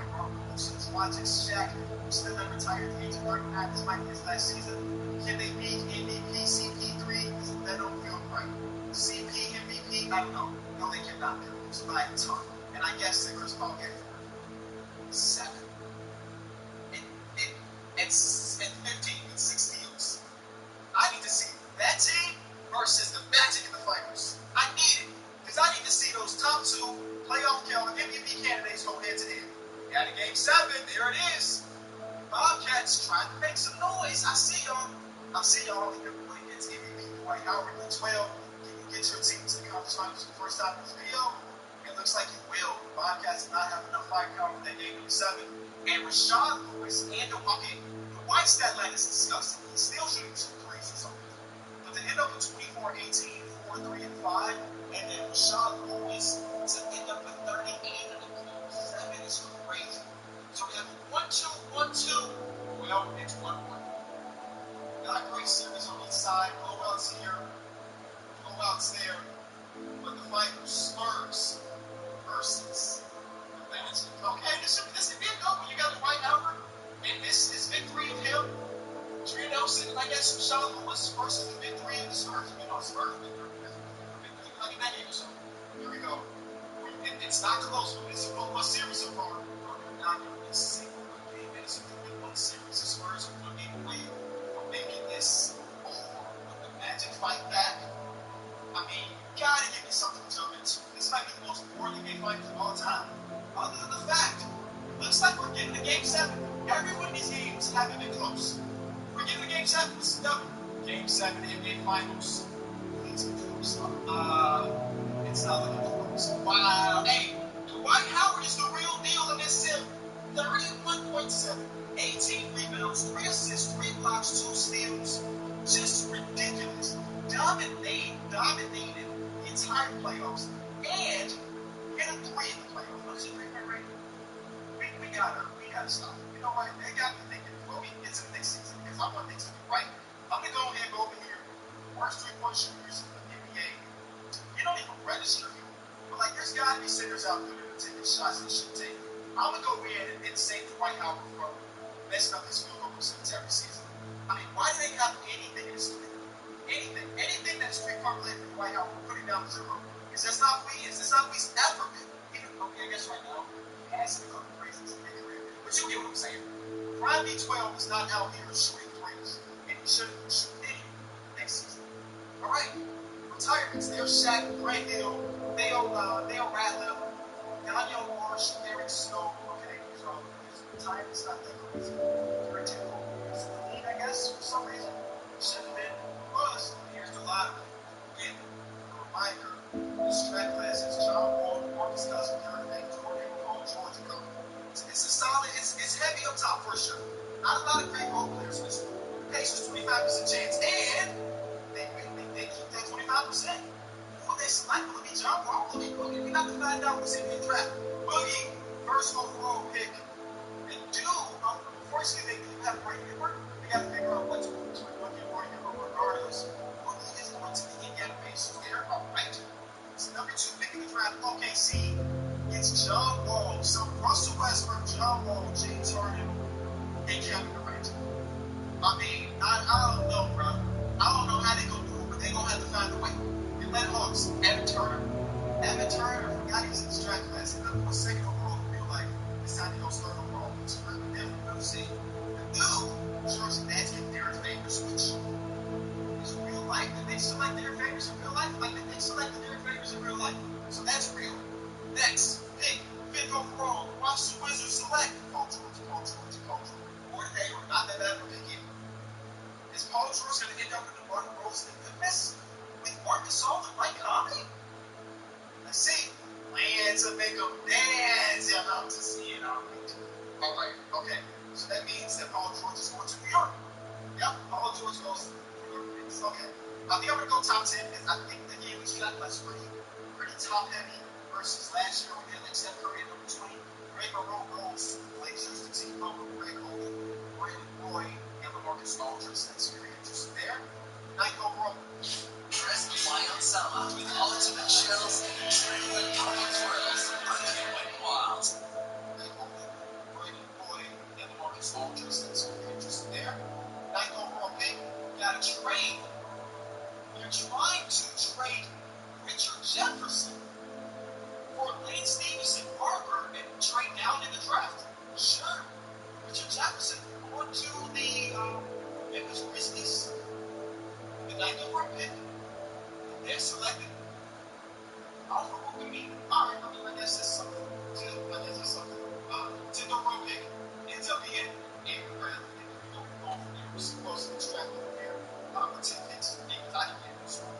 Wilson's watching Shaq, who's still not retired at the age of 39. This might be his last season. Can they beat MVP CP3? That don't feel right. CP MVP? I don't know. No, they cannot. They're losing by a ton. And I guess that Chris Paul get 7. It's 15 with 6 steals. I need to see that team versus the Magic in the finals. I need it. Because I need to see those top 2 playoff MVP candidates go head to head. Got a game 7. There it is. Bobcats trying to make some noise. I see y'all. If you're going against MVP Dwight Howard in 12, can you get your team to the conference finals for the first time in this video? It looks like you will. Bobcats did not have enough firepower in that game in 7. And Rashad Lewis and Dwight stat line is disgusting. He's still shooting 2 threes or something. But to end up with 24-18, 4, 3, and 5, and then Rashad Lewis to end up with 38 and a 7 is crazy. So we have 1-2, 1-2. Well, it's 1-1. Not a great series on each side. Blowouts here, blowouts there. But the fight was Spurs versus the Magic. Okay, this could be a good one. You got Dwight Howard, and this victory of him. Trey Nelson, I guess Rashad Lewis versus the victory of the Spurs. You know, Spurs victory. Like in that game or something. Here we go. It's not close, but it's a 1-1 series so far. We're not going to see one game. It's a 1-1 series. The Spurs are going to be away from making this over. But the Magic fight back. I mean, you gotta give me something to jump into. This might be the most boring game finals of all time. Other than the fact, it looks like we're getting to game 7. Every one of these games haven't been close. We're getting to game 7. This is double. Game 7 NBA Finals. Please be close. It's not looking close. Wow. Hey, Dwight Howard is the real deal in this sim. 31.7, 18 rebounds, 3 assists, 3 blocks, 2 steals. Just ridiculous. Dominated the entire playoffs. And hit a 3 in the playoffs. What is your 3-point rating? We gotta stop. You know what? They got me thinking, well, we can get to the next season because I want things to be right. I'm gonna go ahead and go over here. Worst 3-point shooters in the NBA. You don't even register you. But like, there's gotta be centers out there that are taking shots they should take. I'm gonna go ahead and save Dwight Howard from messing up his field goal percentage every season. I mean, why do they have anything in this league? Anything that's 3-point related to Dwight Howard, put it down to 0. Because that's not who he is. That's not who he's ever been. Even, okay, I guess right now, he has a couple reasons in his career. But you get what I'm saying. Prime B12 is not out here shooting 3s. And he shouldn't shoot any next season. Alright. Retirements. They're Shaq, Grant Hill, Theo Radcliffe, Daniel Marsh, Eric Snow. Okay, so his retirement's not that crazy. 13 years in the league, I guess, for some reason. Shouldn't have been. Was. Here's the lot of it. Again, a reminder. This track class is John Wall, Marcus Cousins, Derek Van Jordan, Paul George, and Kobe. It's a solid, it's heavy up top for sure. Not a lot of great role players in this one. Pacers 25% chance, and they keep that 25%. they select will be John Wall. Boogie, we got to find out what's in the draft. Boogie, first overall pick. And unfortunately, they do have right here. They got to figure out what's Boogie or Hero regardless. Boogie is going to be in animation there. All right. So number 2 pick in the draft, OKC. It's John Wall. So Russell Westbrook, John Wall, James Harden, and Kevin Durant. I mean, I don't know, bro. I don't know how they gonna do it, but they gonna have to find a way. Atlanta Hawks, Evan Turner. Evan Turner, I forgot he was in this draft class. And I'm second overall in real life. It's time to go start overall. It's definitely see. The new Georgia Nets get Derek Favors, which is real life. Did they select Derek Favors in real life? Like, did they select the Derek Favors in real life? So that's real. Next, pick, 5th overall. Watch the Wizards select Paul George. Or they were not that bad of a pick yet. Is Paul George going to end up with the Martin Rose and goodness? With Marcus All the right comment? Let's see. Plans to make them dance. Yeah, I'm to see it. All right. Okay. So that means that Paul George is going to New York. Yep. Paul George goes to New York. Okay. I think I'm going to go top 10 because I think the game is pretty top heavy versus last year when we had like Steph Curry at number 20. Ray Monroe goes to the Blazers to team up with Greg Oden, Brandon Roy, and LaMarcus Aldridge. That's very interesting there. 9th overall. Dress wild summer with ultimate chills and adrenaline pumping thrills. Wild. Greg Oden, Brandon Roy, and LaMarcus Aldridge. That's very interesting there. 9th overall pick. Got a trade. You're trying to trade Richard Jefferson for Lane Stevenson Parker and trade down in the draft. Sure. Richard Jefferson going to the Memphis Grizzlies. The 9th overall pick. They're selected. Alpha Boogie. Alright, I guess that's something. 10th overall pick ends up being Avery Bradley. And we go from there. We're supposed to be drafted there for 10 picks. Because I didn't get this one.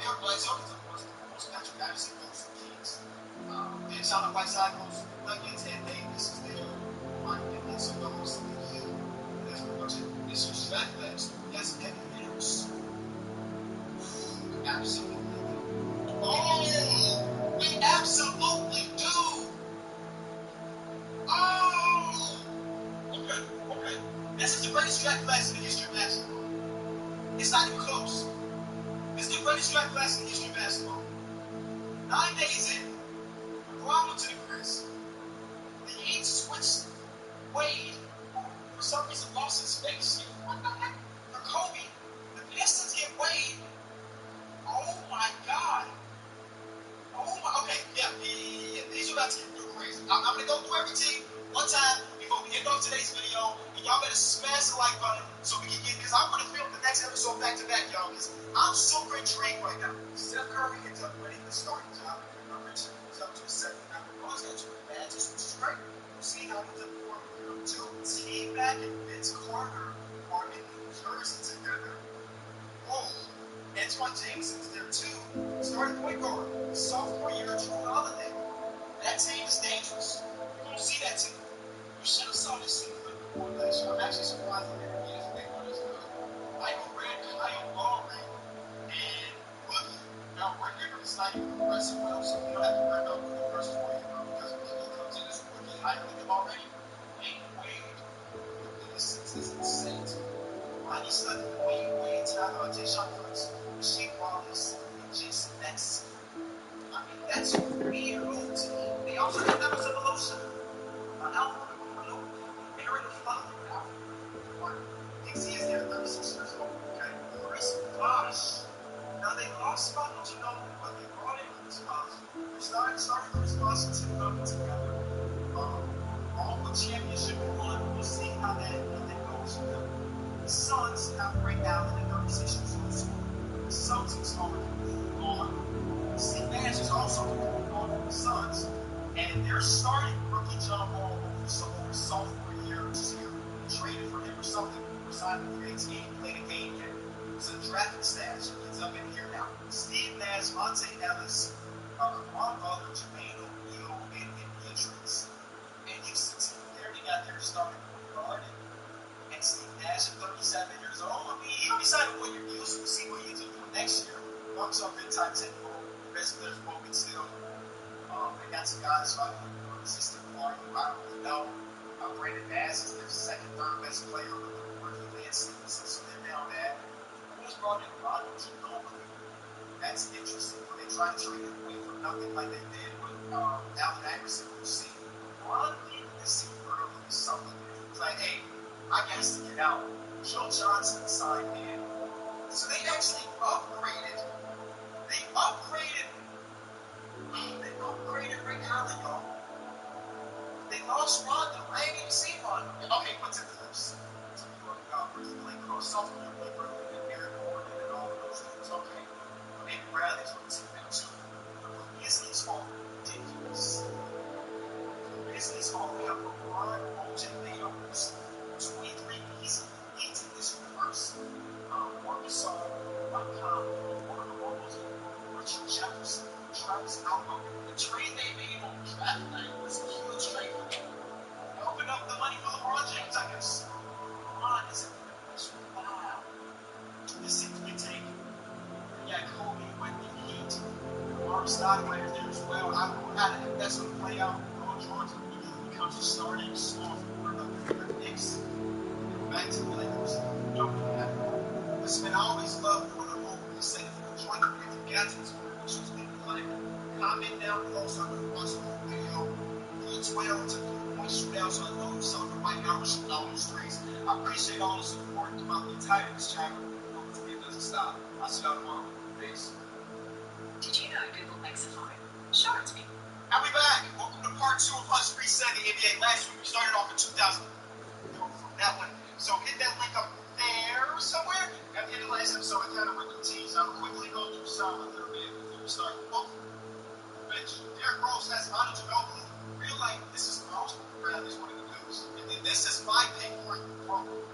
Eric Bledsoe is of course the most Patrick Patterson goes to the Kings. Then Jonathan Whiteside goes to the Nuggets, and Davis is there. And so goes to the Heat. That's pretty much it. It's just draft class. Yes, Evan Harris. Absolutely. Oh, we absolutely do. Oh, okay. This is the greatest draft class in the history of basketball. It's not even close. It's the greatest draft class in the history of basketball. 9 days in, LeBron went to the Grizz. The Heat switched Wade, who for some reason lost his face. What the heck? For Kobe, the Pistons get Wade. Oh my God. Okay, yeah. These are about to get real crazy. I'm going to go through every team one time before we end off today's video. And y'all better smash the like button so we can get, because I'm going to film the next episode back to back, y'all, because I'm super intrigued right now. Steph Curry ends up winning the starting job. Richard moves up to a second. Now, LeBron's got 2 advantages, which is great. We'll see how he does perform with number 2. Steve Mack and Vince Carter are in New Jersey together. Oh. Antoine Jameson's there too. Starting point guard. Sophomore year, Drew Holiday. That team is dangerous. You don't see that team. You should have saw this team before last year. I'm actually surprised that they didn't get as good. Michael Rand, Kyle Lowry, and Boogie. Now, Rick is not even progressing well, so we don't have to worry about the first 4 years because Boogie comes in as a rookie. I know him already. Wade. This is insane. Ronnie Sutton, Wade, Tayshaun Prince, Rasheed Wallace, and Jason Ness. I mean, that's a real team. They also have members of Velosa. Alfred Manu, Aaron Father, Alfred Dixie is there, 36 years old. Okay. Chris Bosh. Now, they lost Spot, don't you know, but they brought in Chris Bosh. They're starting Chris Bosh and Tim Duncan together. All the championship run. We'll see how that goes for them. The Suns have right now in the 36 years old. The Celtics are gone. Steve Nash is also gone from the Suns. And they're starting rookie John Wall over sophomore year this year. Traded for him or something. Or signed him for 18, played a game yet. It's a drafting stash. He's up in here now. Steve Nash, Monte Ellis, Ron Butler, Jermaine O'Neal, and Beatrice. And Houston team there. They got their starting guard. And Steve Nash at 37 years old. I mean, he'll be signing 1-year deals, so we'll see what he's doing next year. Bucks are big time 10 goal. best players broken still. They got some guys like Assistant Clark, who I don't really know. Brandon Bass is their second, third best player with the rookie Lance Stevenson, so they're down bad. Who was brought in Ron Ginobili? That's interesting. When they tried to trade him away for nothing like they did with Allen Iverson, who see Ron needed to see early something. It's like, hey, I got to get out. Joe Johnson signed in. So they actually upgraded. They upgraded Ray Allen, y'all. They lost Rondo. I ain't even seen Rondo. Okay, what's in the Clips? To New York playing cross sophomore, Blake Griffin, and Eric Gordon, and all of those dudes. Okay. Maybe Bradley's on the team now, too. The Grizzlies are ridiculous. The Grizzlies are have LeBron, OJ Mayo's 23 easy. 18 is reverse. Marcus Gasol, Mike Conley, Warner Rose, Richard Jefferson, Travis Allen. The trade they made on draft night was a huge trade for them. They opened up the money for LeBron James, I guess. LeBron is in this. Wow. This seems to be taken. You got Kobe with the Heat. Mark Stoudemire there as well. I don't know how that's going to play out. Paul George becomes a starting small forward of the Knicks. Back to the Lakers. Don't do that. Listen, I always love when a move is said if you enjoy the Griffin Gadgets, which was maybe like comment down below so I can watch the whole video. D12 to 3-point shootout, so I know you saw the White House shooting all those threes. I appreciate all the support throughout the entire of this channel. It doesn't stop. I'll see y'all tomorrow. Peace. Did you know Google makes a phone? Show it to me. And we back. Welcome to part 2 of us resetting the NBA. Last week we started off in 2000. From that one. So hit that link up there somewhere. At the end of the last episode, I kind of went through teams. I'll quickly go through some a little bit before we start. Oh, bench. Derrick Rose has Manu Ginobili. Real life, this is Rose. Bradley's one of the dudes. And then this is my pick for the program.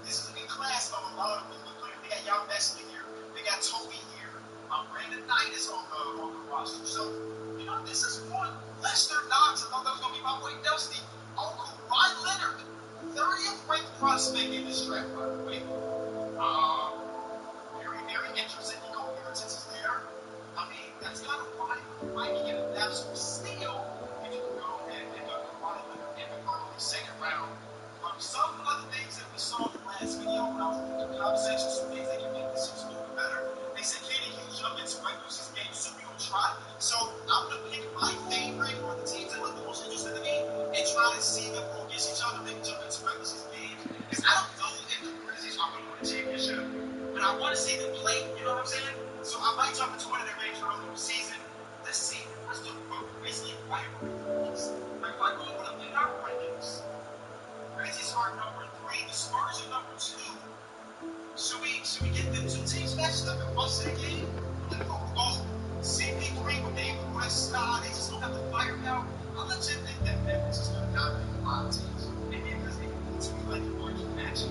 This is a class of a lot of people players. They got Jan Messley here. They got Toby here. Brandon Knight is on the roster. So, you know, this is fun. Lester Knox, I thought that was going to be my boy Dusty. Uncle Ryan Leonard, 30th ranked prospect in this draft, by the way. Very, very interesting. Nico Mirotic is there. I mean, that's kind of why you might get an absolute steal if you can go and pick up Ryan Leonard in the early second round. Some other things that we saw in the last video when I was in the conversation, some things that can make this season a little bit better. They said Kenny Hughes up into regular season games, so we're going to try. So I'm going to pick my favorite or the teams that look the most interested to me and try to see them go against each other, maybe jump into regular season games. Because I don't know if the Grizzlies are going to win a championship, but I want to see them play, you know what I'm saying? So I might jump into one of their games early in the season. Let's see. What's the Grizzlies rivalries? Like, if I go over the our rankings, Grizzlies are number 3, the Spurs are number 2. Should we get them two teams matched up in one set game? Oh, CP3 with David West, they just don't have the firepower. I legit think that Memphis is going to dominate a lot of teams. Maybe because they need to be like a large match.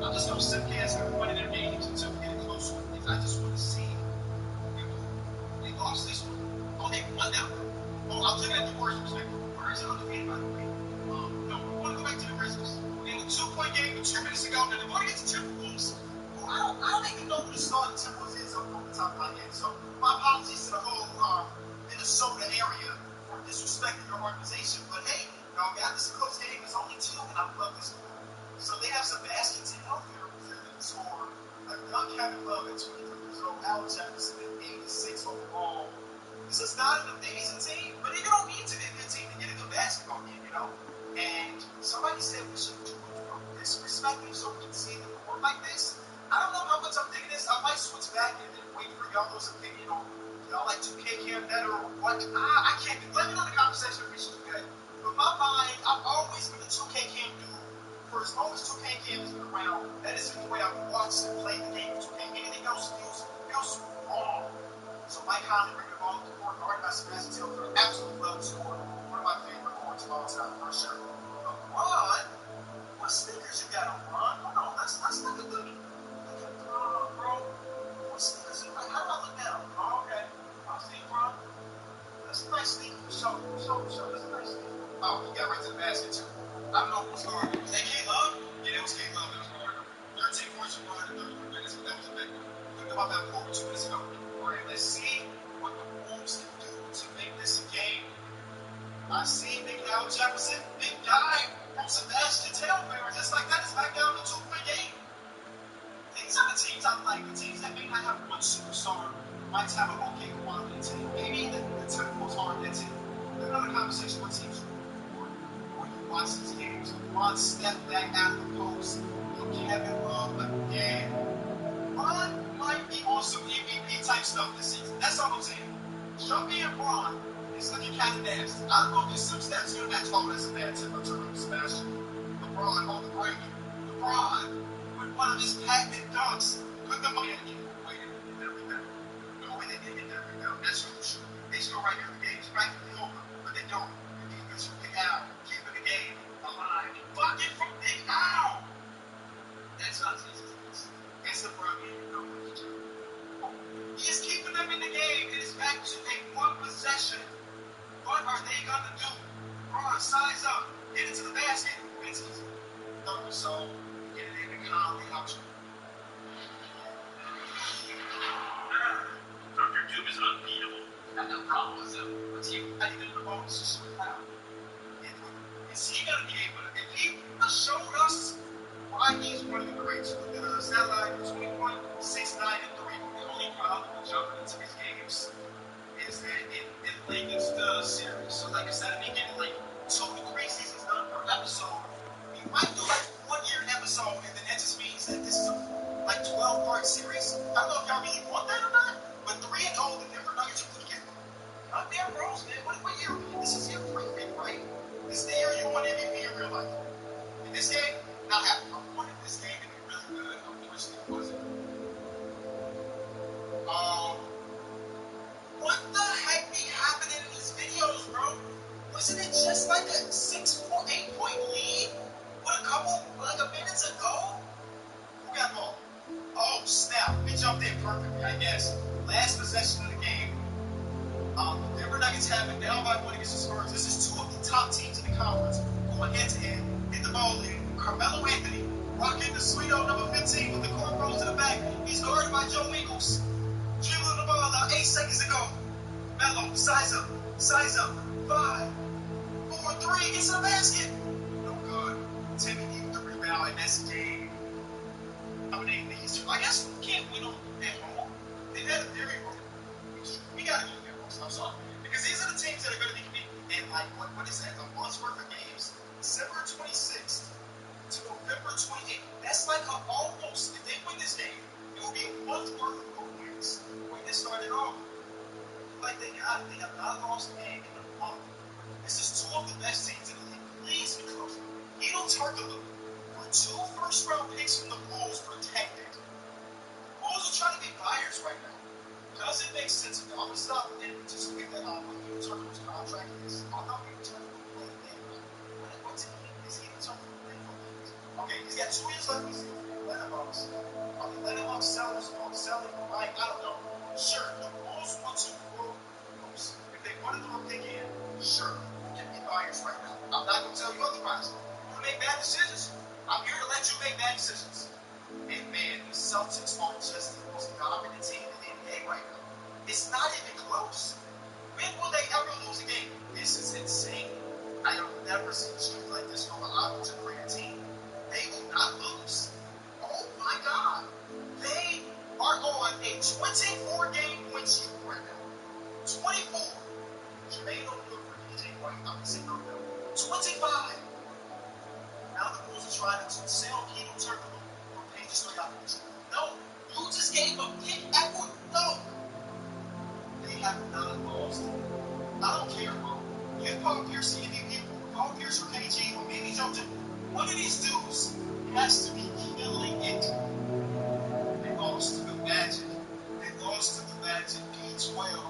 I'm just going to simcast every one of their games until we get close with things. I just want to see they lost this one. Oh, they won that one. Oh, I was looking at the Warriors perspective. Warriors are undefeated, by the way. No, we want to go back to the Grizzlies. We had a 2-point game 2 minutes ago. Now they're going against the Timberwolves. I don't even know who the starting Timberwolves is off the top of my head. So my apologies to the whole Minnesota area for disrespecting your organization. But hey, we got this close game. It's only 2, and I love this one. So they have some baskets in out there that score. Like young Kevin Love at 23 years old, Allen Jefferson at 86 overall. This is not an amazing team, but you don't need to be a good team to get a good basketball game, you know? And somebody said we should do it from this perspective so we can see the court like this. I don't know how much I'm digging this. I might switch back and then wait for y'all's opinion on y'all like 2K Cam better or what. I can't. Let me know in the conversation if we should do that. But my mind, I've always been a 2K Cam dude. For as long as 2K Cam has been around, that is the way I've watched and played the game of 2K. Anything else feels wrong. So Mike Conley bringing the ball to the court, guarded by Sebastian Taylor, absolutely love to score. One of my favorite courts of all time, for sure. But Ron, what sneakers you got on, Ron? Hold on, let's look at the. Bro, what sneakers? How do I look down? Oh, okay. I see, bro. That's a nice sneaker. Show. That's a nice sneaker. Oh, he got right to the basket, too. I don't know who's guarding. Was that K-Love? Yeah, that was K-Love that was guarding. 13 points for 1 in 33 minutes, but that was a big one. Think about that 4 2 minutes ago. All right, let's see what the I see Big Al Jefferson, big guy from Sebastian Telfair, just like that, is back down to 2-point game. These are the teams I like. The teams that may not have one superstar might have an okay quality team. Maybe the Timberwolves aren't that team. There's another conversation with teams when you watch these games. Ron step back out of the post. Kevin Love again. Ron might be on some MVP type stuff this season. That's all I'm saying. Show me and Ron is looking kind of nasty. I don't know if there's some stats going to match. Oh, that's a bad tip. I'm turning to Sebastian. LeBron on the break. LeBron with one of his patented dunks. Put the money in the game. Wait, there we go. No, they didn't. There we go. That's what you should. They score right here. The game's practically over, but they don't. The defense from Big Al keeping the game alive. Bucket from Big Al. That's not easy. That's the problem. He is keeping them in the game. It is back to a one possession. What are they going to do? Ron, size up. Get into the basket. It's easy. So, get it in the Conley option. Dr. Doom is unbeatable. I have no problem with him. What's he? I think the bonus is so loud. Is he going to be able to? If he showed us why he's one of the greats with the satellite 21, 6, 9, and 3. The only problem with jumping into these games is that it lengthens the series. So, like, instead of me getting like 2 to 3 seasons done per episode, you might do like 1 year an episode, and then that just means that this is a like 12-part series. I don't know if y'all really want that or not, but 3-0, the Denver Nuggets are going to get not their bros, man. What year? This is year 3, right? This is the year you want MVP in real life. In this game, not happening. I wanted this game to be really good. Unfortunately, it wasn't. What the heck be happening in these videos, bro? Wasn't it just like a 8-point lead with like a minute to go? Who got ball? Oh, snap. We jumped in perfectly, I guess. Last possession of the game. The Denver Nuggets have it down by 1 against the Spurs. This is 2 of the top teams in the conference going head-to-head. Hit the ball in. Carmelo Anthony rocking the sweeto number 15 with the cornrows in the back. He's guarded by Joe Ingles. Dribbling the ball out 8 seconds to go. Melo, size up. 5, 4, 3, gets to the basket. No good. Timmy needed the rebound, and that's game. I mean, I guess we can't win on at home. They had a theory wrong. We gotta go there, I'm sorry. Because these are the teams that are going to be competing in, like, what is that, a month's worth of games? December 26th to November 28th. That's like almost, if they win this game, it will be a month's worth of wins. When they started off, like they got it. They have not lost a game in a month. This is 2 of the best teams in the league. Please be close. He'll Turkoglu for 2 first-round picks from the Bulls protected. The Bulls are trying to be buyers right now. Does it make sense? I'm going to stop and just pick that on what He'll Turkoglu's contract is. I thought He'll Turkoglu played the game. What team is He'll Turkoglu playing for? Okay, he's got 2 years left. He's Lennox. Are the Lennox sellers selling? Right? I don't know. Sure, the Bulls want to grow Bulls. If they wanted to pick in, sure, we can be buyers right now. I'm not going to tell you otherwise. You want to make bad decisions? I'm here to let you make bad decisions. And man, the Celtics are just the most dominant team in the NBA right now. It's not even close. When will they ever lose a game? This is insane. I have never seen a streak like this from an offensive career team. They will not lose. Oh my God. They are on a 24-game win streak right now. 24. Jermaine O'Neal for DJ White. I'm saying no. 25. Now the Bulls are trying to sell He'll Turkoglu or pay just straight out. No. You just gave a pick Edward. No. They have not lost. I don't care, bro. Give Paul Pierce the MVP. Paul Pierce or KG or maybe Joe. One of these dudes has to be killing it. They lost to the Magic. B12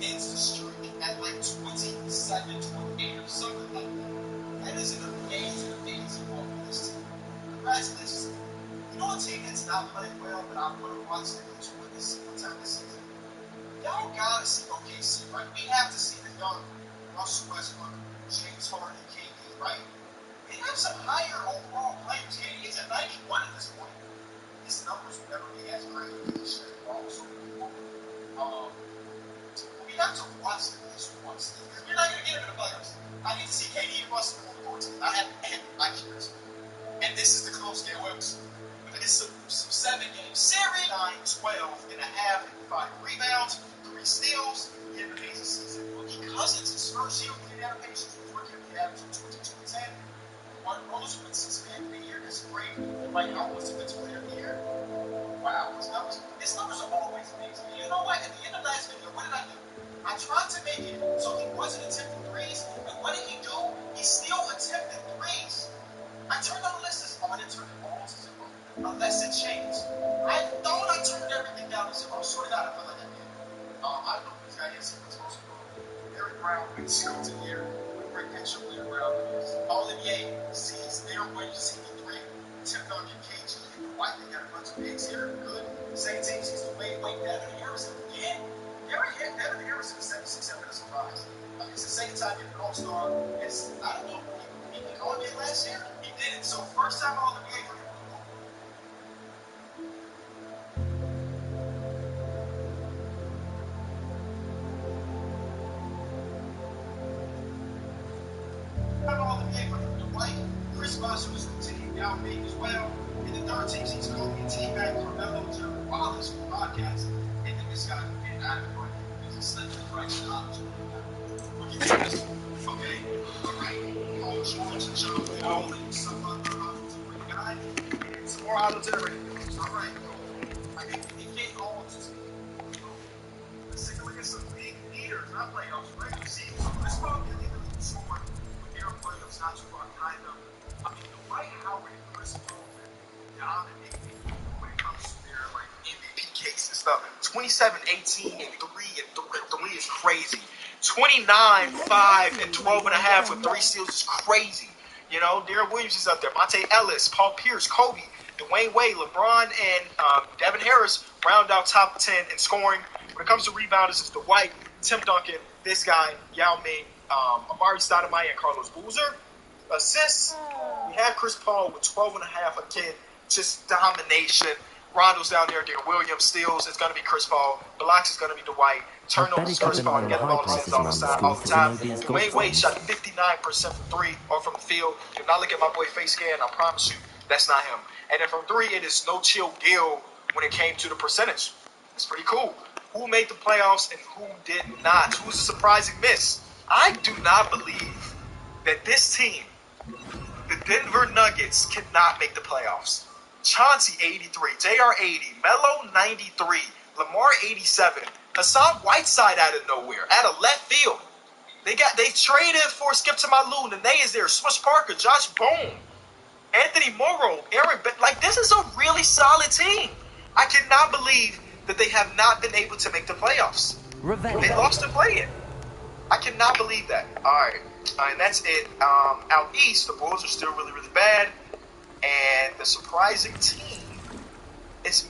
ends the streak at like 27, 28 or something like that. That is an amazing ball for this team. Congratulations. You know a team that's not playing well, but I'm going to watch them win this time this season? Y'all gotta see OKC, right? We have to see the young Russell Westbrook, James Harden, and KD, right? They have some higher overall players. KD's at 91 at this point. His numbers will never be as great as he should also. We we have to watch them at least once. Because we're not going to get into the playoffs. I need to see KD and Russell on the court. I have my curious. And this is the close game. Well, it's some 7-game series. 9-12 and a half, 5 rebounds, 3 steals. He had an amazing season. Because it's his first year with the adaptations, we're going to be averaging 22-10. Mark Rose wins 6 Man of the Year. That's great. Mike Howard was Defensive Player of the Year. Wow, his numbers are always amazing. And you know what? At the end of last video, what did I do? I tried to make it so he wasn't attempting threes, but what did he do? He still attempted threes. I turned on the list as I didn't turn it all to 0, unless it changed. I thought I turned everything down to 0. I swear to God, I feel like I did. I don't know if this guy is supposed to go. Eric Brown wins Scout of the Year. Great picture of Eric Brown. All NBA sees their wages in the 3. Tim Duncan, KG, and White. They got a bunch of bigs here. Good. Second team sees the Wade, Devin Harrison again. Devin Harrison is 76 after the surprise. It's the second time he's an All-Star. I don't know. He did All-NBA last year. He did it. So first time All-NBA for him. All-NBA for Dwight. Chris Bosh was the team down big as well. And the third team sees Kobe and T-Mac, Carmelo, Jeremy Wallace from the podcast. And then this guy from getting out of the way. He's a slender price knowledge. Okay, all right. Paul George and John Wall and some other great guy. And some more auto generated videos. All right, I think he can't all just be. Let's take a look at some big leaders, not playoffs, regular season. Chris Paul can lead the score with Aaron Williams not too far behind them. I mean, Dwight Howard and Chris Paul dominate when it comes to their like MVP cases. Stuff 27, 18, and 3 is crazy. 29, 5, and 12 and a half with 3 steals is crazy. You know, Darren Williams is up there. Monte Ellis, Paul Pierce, Kobe, Dwayne Wade, LeBron, and Devin Harris round out top 10 in scoring. When it comes to rebounders, it's Dwight, Tim Duncan, this guy, Yao Ming, Amari Stoudemire, and Carlos Boozer. Assists, we have Chris Paul with 12 and a half again. Just domination. Rondo's down there. Darren Williams steals. It's going to be Chris Paul. Blocks is going to be Dwight. Turnovers, Chris Paul. Get the ball on the side all the time. Dwayne Wade shot 59% from 3 or from the field. Do not look at my boy face scan. I promise you, that's not him. And then from 3, it is no chill Gil when it came to the percentage. It's pretty cool. Who made the playoffs and who did not? Who's a surprising miss? I do not believe that this team, the Denver Nuggets, cannot make the playoffs. Chauncey 83, JR 80, Melo 93, Lamar 87, Hassan Whiteside out of nowhere, out of left field. They traded for Skip to Malou, Nene is there, Smush Parker, Josh Bone, Anthony Morrow, Aaron. Like, this is a really solid team. I cannot believe that they have not been able to make the playoffs. Revenge. They lost to play-in. I cannot believe that. All right, and that's it. Out east, the Bulls are still really, really bad. And the surprising team is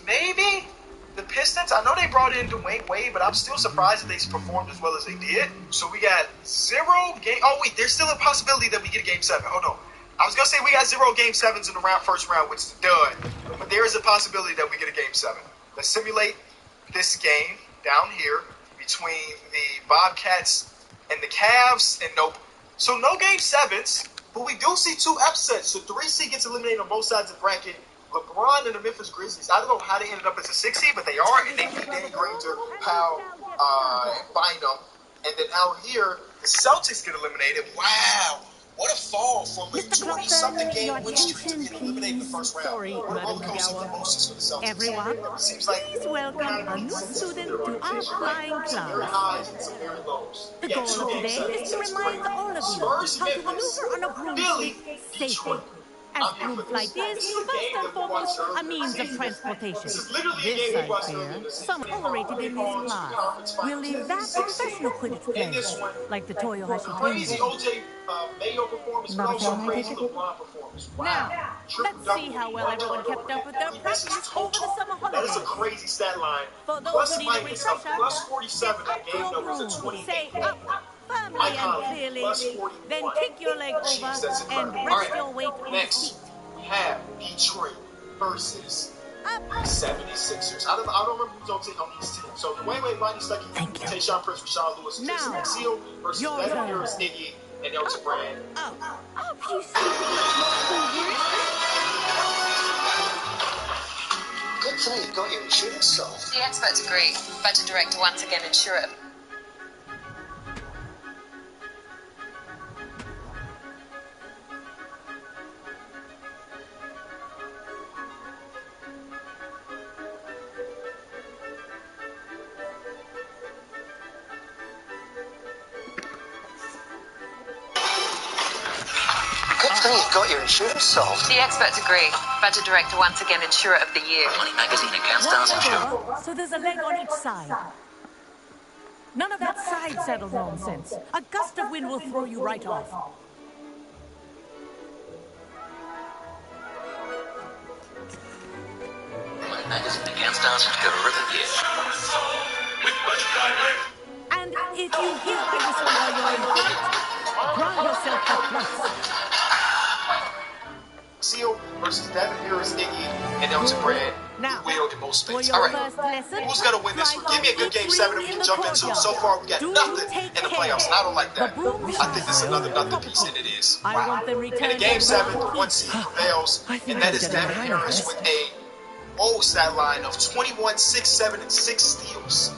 maybe the Pistons. I know they brought in Dwayne Wade, but I'm still surprised that they performed as well as they did. So we got 0 game. Oh, wait, there's still a possibility that we get a game 7. Hold on. I was going to say we got 0 game 7s in the first round, which is done. But there is a possibility that we get a game 7. Let's simulate this game down here between the Bobcats and the Cavs. And nope. So no game 7s. But we do see 2 upsets. So 3 seed gets eliminated on both sides of the bracket. LeBron and the Memphis Grizzlies. I don't know how they ended up as a 6 seed, but they are. And they beat Danny Granger, Powell, and Bynum. And then out here, the Celtics get eliminated. Wow. What a fall from a 20-something game win streak to get eliminated in the first round. Sorry, what a roller coaster of emotions for the Celtics. Everyone, seems like please welcome a new student to our flying some very class. highs and some very lows. The goal of today is to remind all of you how to maneuver on a broomstick safely. As broom flight is, first and foremost, a means of transportation. This right here, some tolerated in this class. We'll leave that to professional Quidditch players, like the Toyohashi Crazy twins. OJ Mayo performance, but Not a also fan, I crazy take it? LeBron performance. Now, let's see how well everyone kept up with their practice over the summer That is a holidays. crazy stat line. For those Plus who need a Mike is a refresher, plus 47 up and game your numbers broom, at 28. say up firmly Mike and Conley, clearly, plus 41. then kick your leg Jeez, over that's and incredible. rest All your weight on the next, seat. we have Detroit versus 76ers. I don't remember who's on these teams. So Dwayne Rodney Stuckey, Tayshaun Prince, Rashawn Lewis, and Jason Seal versus Devin Harris, Iggy, and Elton Brand. Good thing you got your insurance solved. The experts agree. Better director once again ensure it. You've got your insurance solved. The experts agree. Better director once again insurer of the year. Money Magazine against dancing show. So there's a leg on each side. None of that side saddle nonsense. A gust of wind will throw you right off. Money Magazine against dancing show of the year. And if you hear my whistle while you're in flight, ground yourself to place. Seal versus Devin Harris, Iggy, and Elton Brand. Now, Will in most space. for All your right. first lesson, Who's going to win this one? Give me a good game 7 that we can jump into. So far, we got nothing in the playoffs, and I don't like that. I think this is another nothing piece, and it is. Wow. In a game 7, the 1 seed prevails, and that is Devin Harris with a old stat line of 21, 6, 7, and 6 steals.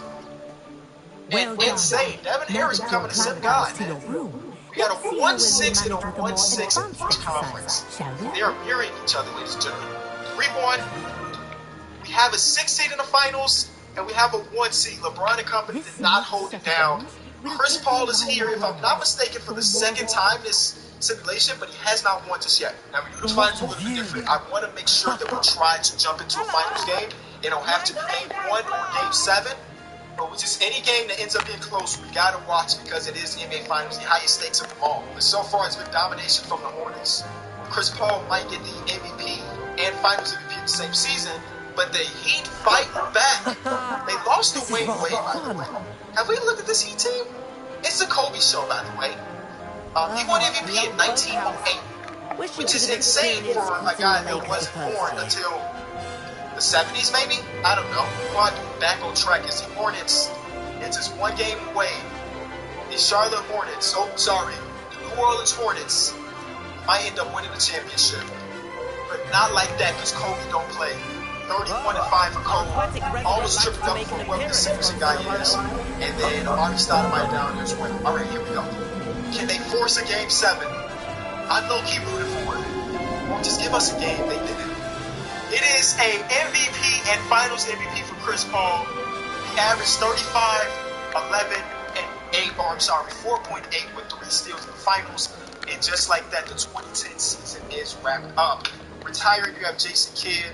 And insane. Devin Harris becoming a sim guy, man. We got a 1-6 and a 1-6 in each conference. They are mirroring each other, ladies and gentlemen. 3-1. We have a 6 seed in the finals, and we have a 1 seed. LeBron and company did not hold it down. Chris Paul is here, if I'm not mistaken, for the second time this simulation, but he has not won just yet. Now, we do the finals a little bit different. I want to make sure that we try to jump into a finals game. It don't have to be game 1 or game 7. But with just any game that ends up being close, we got to watch because it is the NBA Finals, the highest stakes of them all. But so far, it's been domination from the Hornets. Chris Paul might get the MVP and Finals MVP in the same season, but the Heat fight back. They lost to Wayne Wade, by the way. Have we looked at this Heat team? It's a Kobe show, by the way. He won MVP in 1908, which is insane for a guy that wasn't born until the 70s, maybe? I don't know. We want to be back on track as the Hornets. It's just one game away. The Charlotte Hornets, the New Orleans Hornets might end up winning the championship. But not like that because Kobe don't play. 31-5 for Kobe. Almost tripped up for whoever the Simpson guy is. And then Marty Stoudemire down there as well. All right, here we go. Can they force a game 7? I'm low-key rooting for it. Well, just give us a game. They did it. It is a MVP and Finals MVP for Chris Paul. He averaged 35, 11, and 4.8 with 3 steals in the Finals. And just like that, the 2010 season is wrapped up. Retiring, you have Jason Kidd,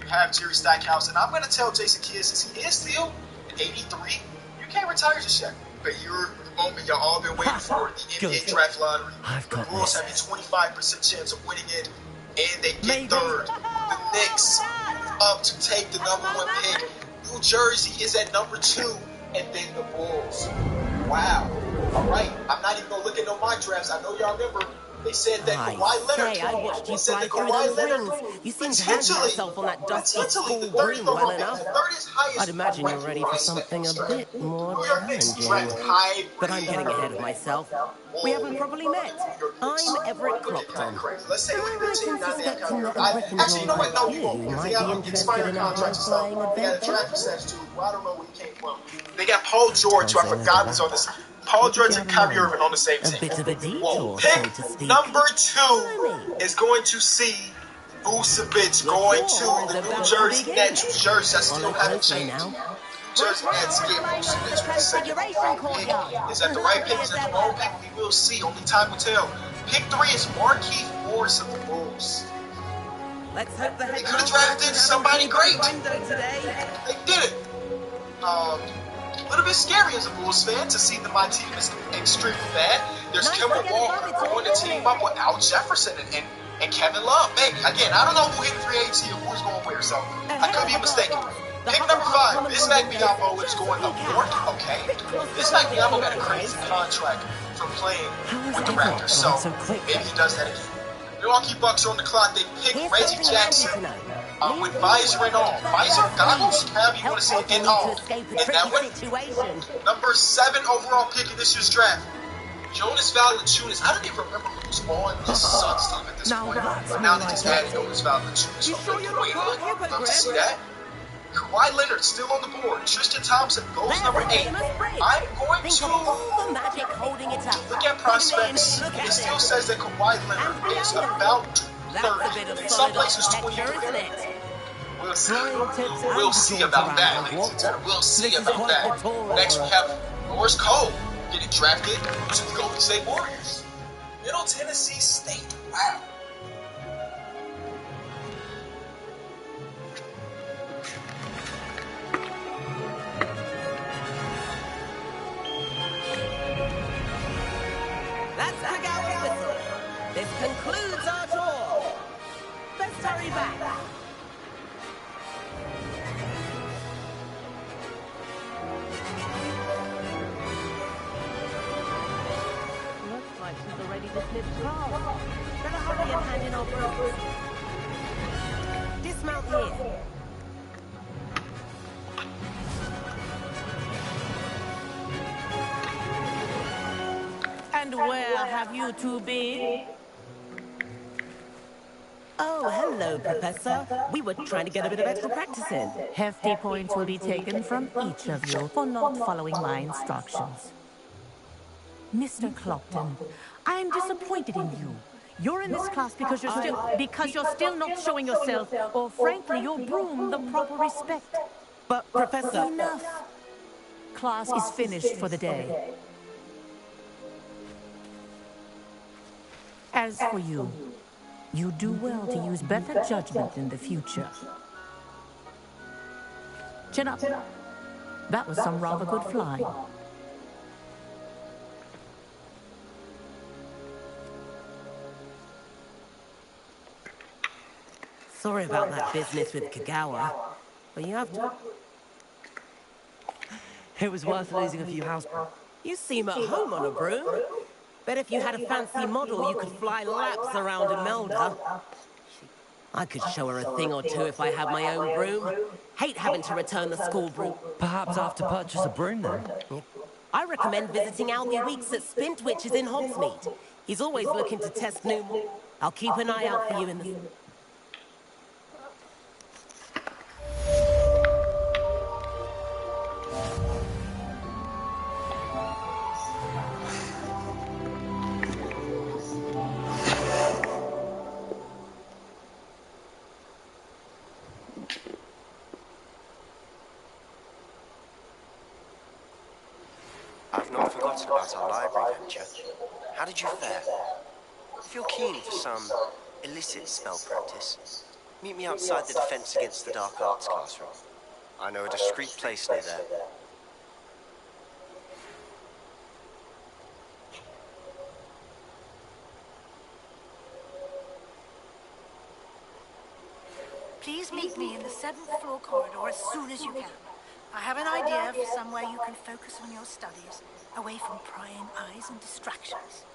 you have Jerry Stackhouse, and I'm going to tell Jason Kidd, since he is still at 83, you can't retire just yet. But you're the moment y'all all been waiting for, the NBA draft lottery. The Bulls have a 25% chance of winning it, and they get third. The Knicks up to take the number 1 pick. New Jersey is at number 2, and then the Bulls. Wow. All right. I'm not even going to look at no mock drafts. I know y'all remember they said that Kawhi Leonard. You seem to have yourself on that dusty school green well enough. I'd imagine you're ready for something a bit more challenging. But I'm getting ahead of myself. We haven't properly met. I'm Everett Crompton. Let's say I reckon suspecting that a actually, you know what? No, you might be interested in a role-playing adventure. I don't know where he came from. They got Paul George, who I forgot was on this. Paul George and Kyrie Irving on the same team. A bit of a detour, Well, so pick to speak. number 2 is going to see Vucevic going to the New Jersey Nets. New Jersey, I still haven't changed. New Jersey Nets get Vucevic for the second overall pick. Is that the right pick? Is that the wrong pick? We will see. Only time will tell. Pick 3 is Markieff Morris of the Bulls. Let's hope the They could have drafted somebody great. today. They did it. A little bit scary as a Bulls fan to see that my team is extremely bad. There's Kemba Walker going to team up with Al Jefferson and Kevin Love. Maybe. Again, I don't know who hit free agency or who's going where, so I could be mistaken. Pick number 5, Bismack Biyombo is going up north. Okay. Bismack Biyombo got a crazy contract for playing with the Raptors, so maybe he does that again. Milwaukee Bucks are on the clock. They pick Reggie Jackson with visor and all. Visor, goggles, however you want to say it, and all. And that one, number 7 overall pick in this year's draft, Jonas Valanciunas. I don't even remember who was on this Suns team at this point, but now they just added Jonas Valanciunas. So I'm like, wait, love to see that. Kawhi Leonard still on the board. Tristan Thompson goes number 8. I'm going to look at prospects. It still says that Kawhi Leonard is about 30. In some places, 23. We'll see. We'll see about that, ladies and gentlemen. We'll see about that. Next, we have Norris Cole getting drafted to the Golden State Warriors. Middle Tennessee State. Wow. That's the Kagawa whistle. This concludes our tour. Let's hurry back. Looks like she's already dismissed Carl. Better hurry and hand in our brooms. Dismount here. And where have you two been? Oh, hello, Professor. We were trying to get a bit of extra practice in. Hefty points will be taken from each of you for not following my instructions. Mr. Clopton, I am disappointed in you. You're in this class because you're still not showing yourself, or frankly, your broom the proper respect. But, Professor... Enough. Class is finished for the day. As for you, you do well to use better judgment in the future. Chin up. That was some rather good flying. Sorry about that business with Kagawa, but you have to... It was worth losing a few house... You seem at home on a broom. Bet if you had a fancy model, you could fly laps around Imelda. I could show her a thing or two if I had my own broom. Hate having to return the school broom. Perhaps I have to purchase a broom then? I recommend visiting Albie Weeks at Spintwitches in Hogsmeade. He's always looking to test new... I'll keep an eye out for you in the... I've not forgotten about our library venture. How did you fare? If you're keen for some illicit spell practice, meet me outside the Defense Against the Dark Arts classroom. I know a discreet place near there. Please meet me in the 7th floor corridor as soon as you can. I have an idea for somewhere you can focus on your studies, away from prying eyes and distractions.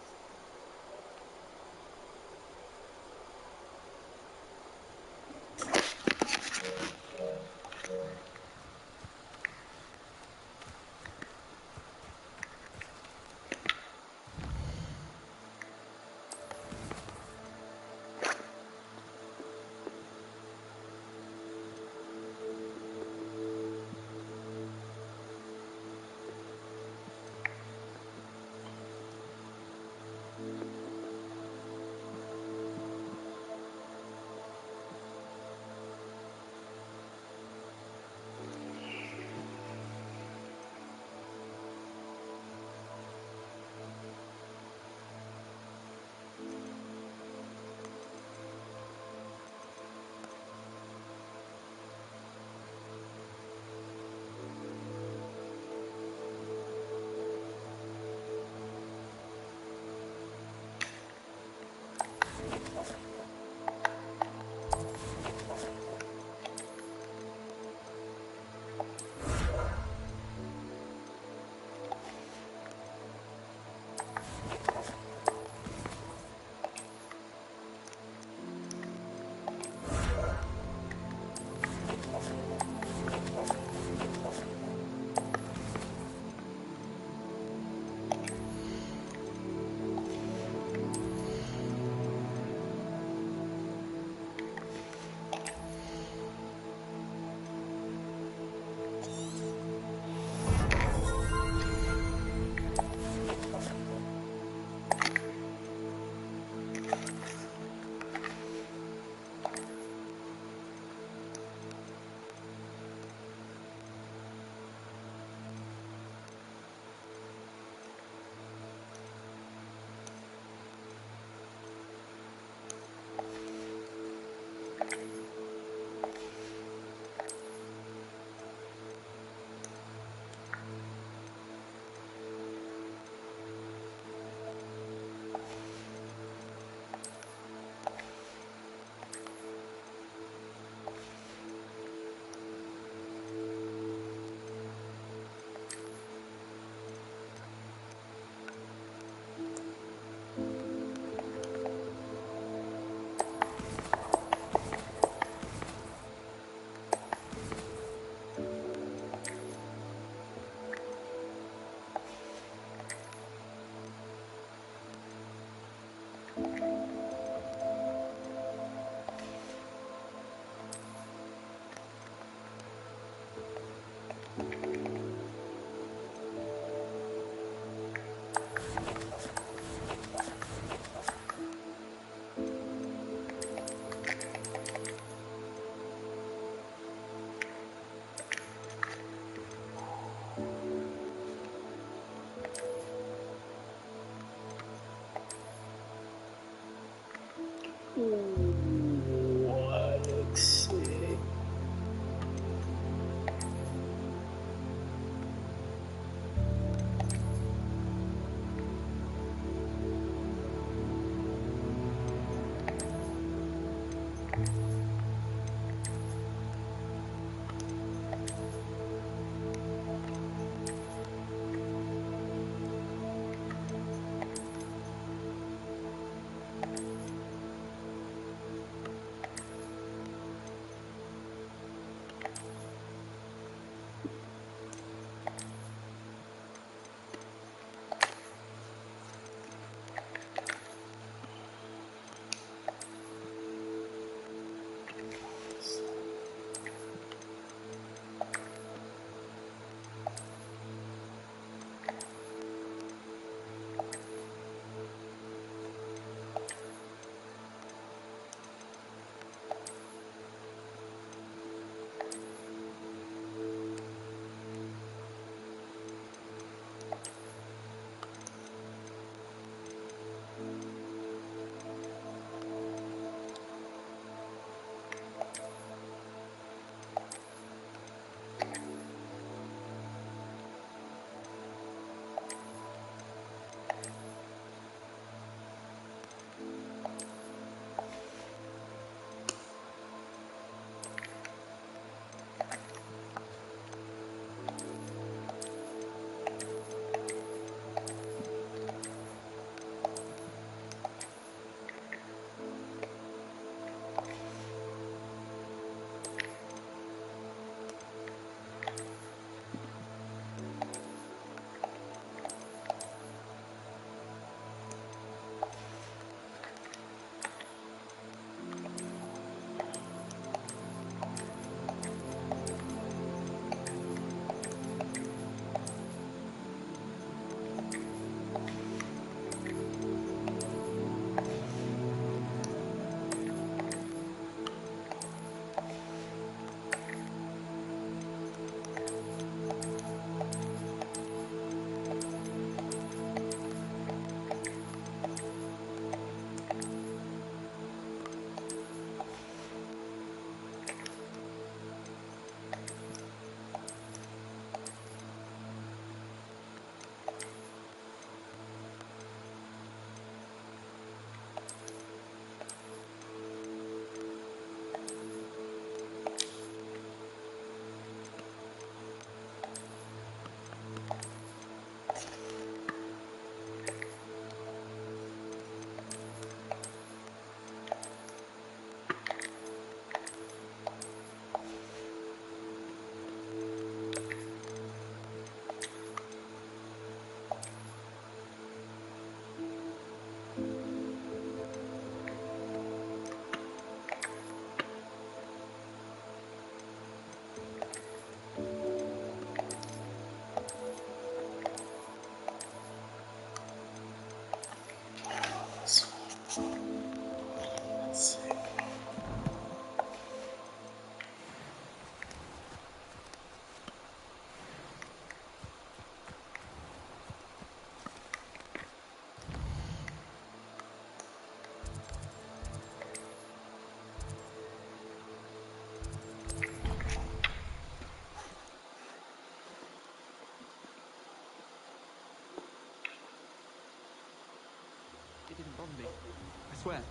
swear.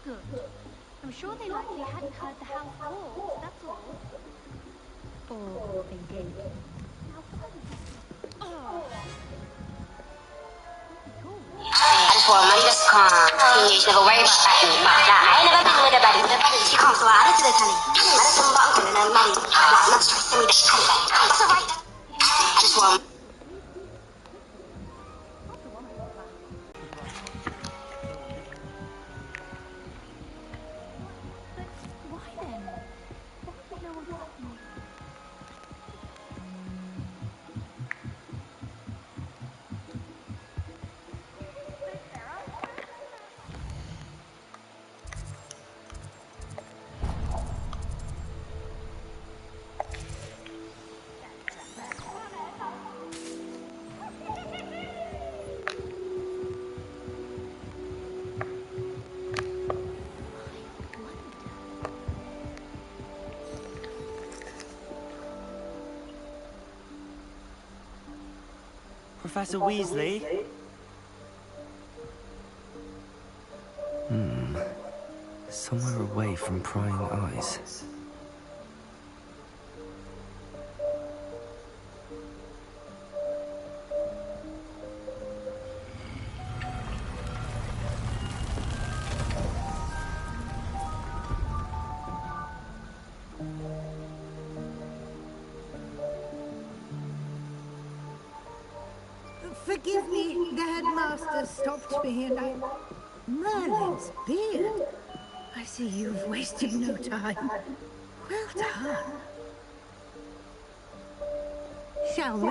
Good. I'm sure they likely hadn't heard the house calls, that's all. Or they did. Now find them. Oh. Cool. I just want money that's calm. Teenage never worry about that. Nah, I ain't never been with a baddie. She comes so I to the telly. Medicine button and then money. Like, not stress me, that's right. That's alright. I just want. But why then? Why did no one tell me? Professor Weasley? Somewhere away from prying eyes. Forgive me, the headmaster stopped me and I... Merlin's beard. I see you've wasted no time. Well done. Shall we?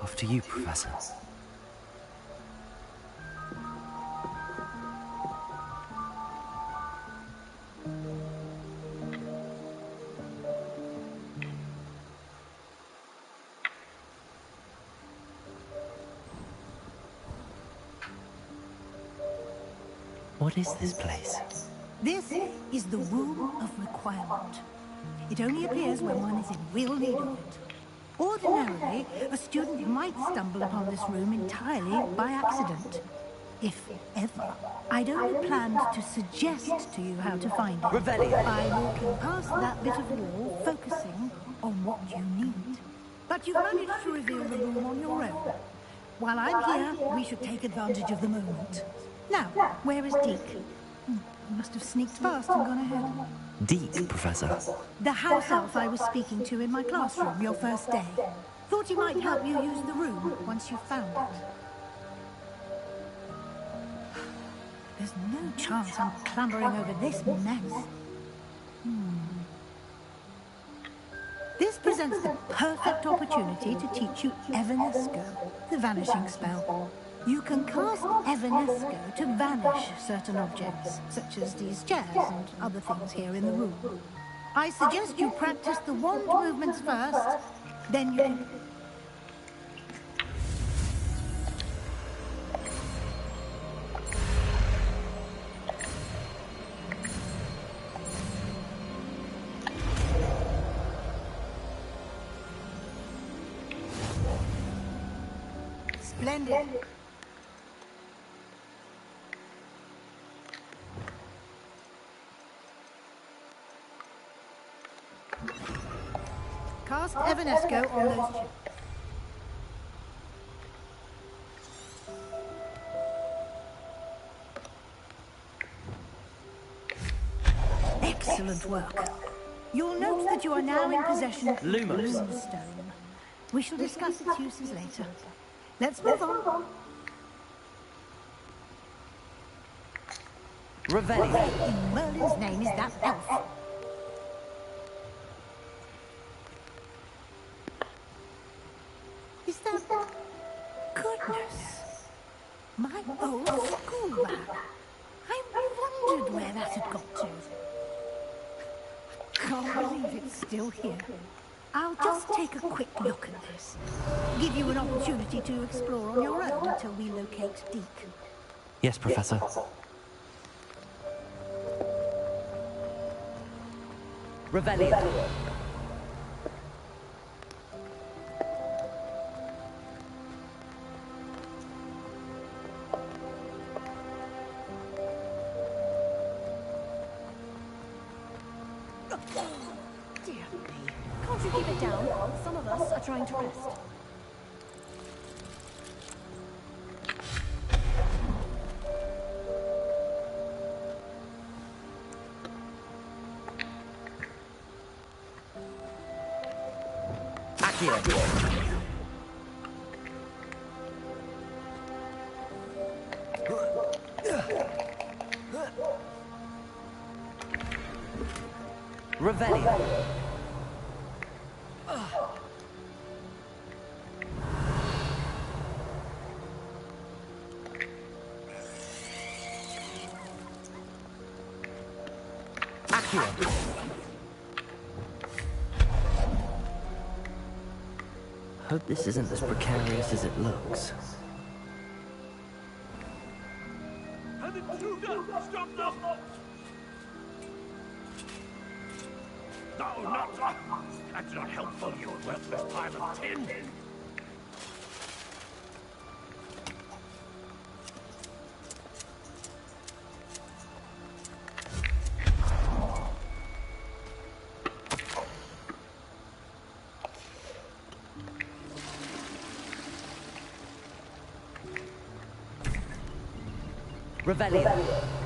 After you, Professor. What is this place? This is the Room of Requirement. It only appears when one is in real need of it. Ordinarily, a student might stumble upon this room entirely by accident. If ever. I'd only planned to suggest to you how to find it. Revelio. By walking past that bit of wall, focusing on what you need. But you've managed to reveal the room on your own. While I'm here, we should take advantage of the moment. Now, where is Deke? He must have sneaked past and gone ahead. Deke, Professor. The house elf I was speaking to in my classroom your first day. Thought he might help you use the room once you found it. There's no chance I'm clambering over this mess. This presents the perfect opportunity to teach you Evanesco, the vanishing spell. You can cast Evanesco to vanish certain objects, such as these chairs and other things here in the room. I suggest you practice the wand movements first, then you can... Splendid. Cast Evanesco on those two. Excellent work. You'll note that you are now in possession of Lumos. Stone. We shall discuss its uses later. Let's move on. Revelio. What in Merlin's name is that elf? Is that... Goodness. My old school bag. I wondered where that had got to. Can't believe it's still here. I'll just take a quick look at this. Give you an opportunity to explore on your own until we locate Deke. Yes, Professor. Revelio. Dear me. Can't you keep it down? Some of us are trying to rest. Revelio. Accio. Hope this isn't as precarious as it looks. An intruder! Stop them! No, not that! That's not helpful, you worthless pile of tin! Revelio.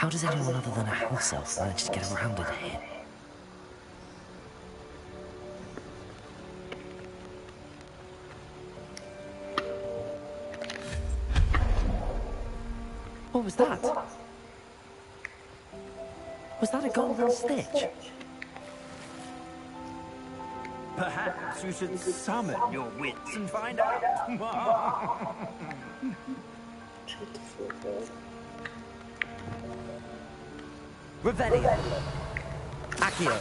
How does anyone other than a house elf manage to get around in here? What was that? Was that a golden stitch? Perhaps you should summon your wits and find out. Revelio. Accio.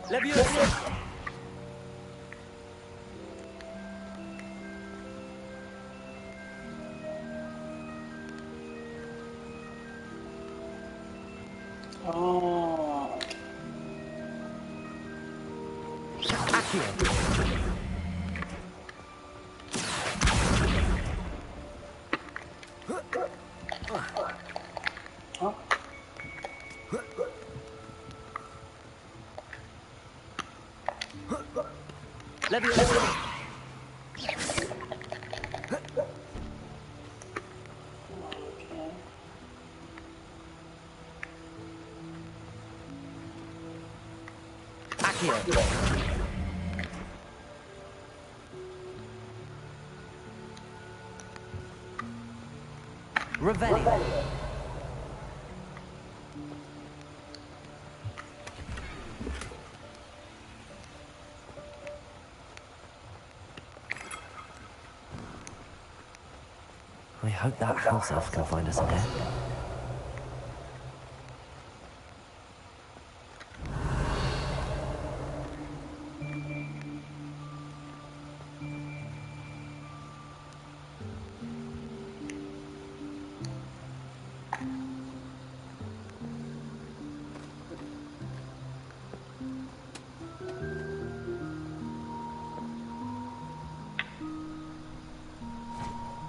Leviosa. Oh. Accio. Leviosa. Accio. Revelio. I hope that house elf can find us a desk.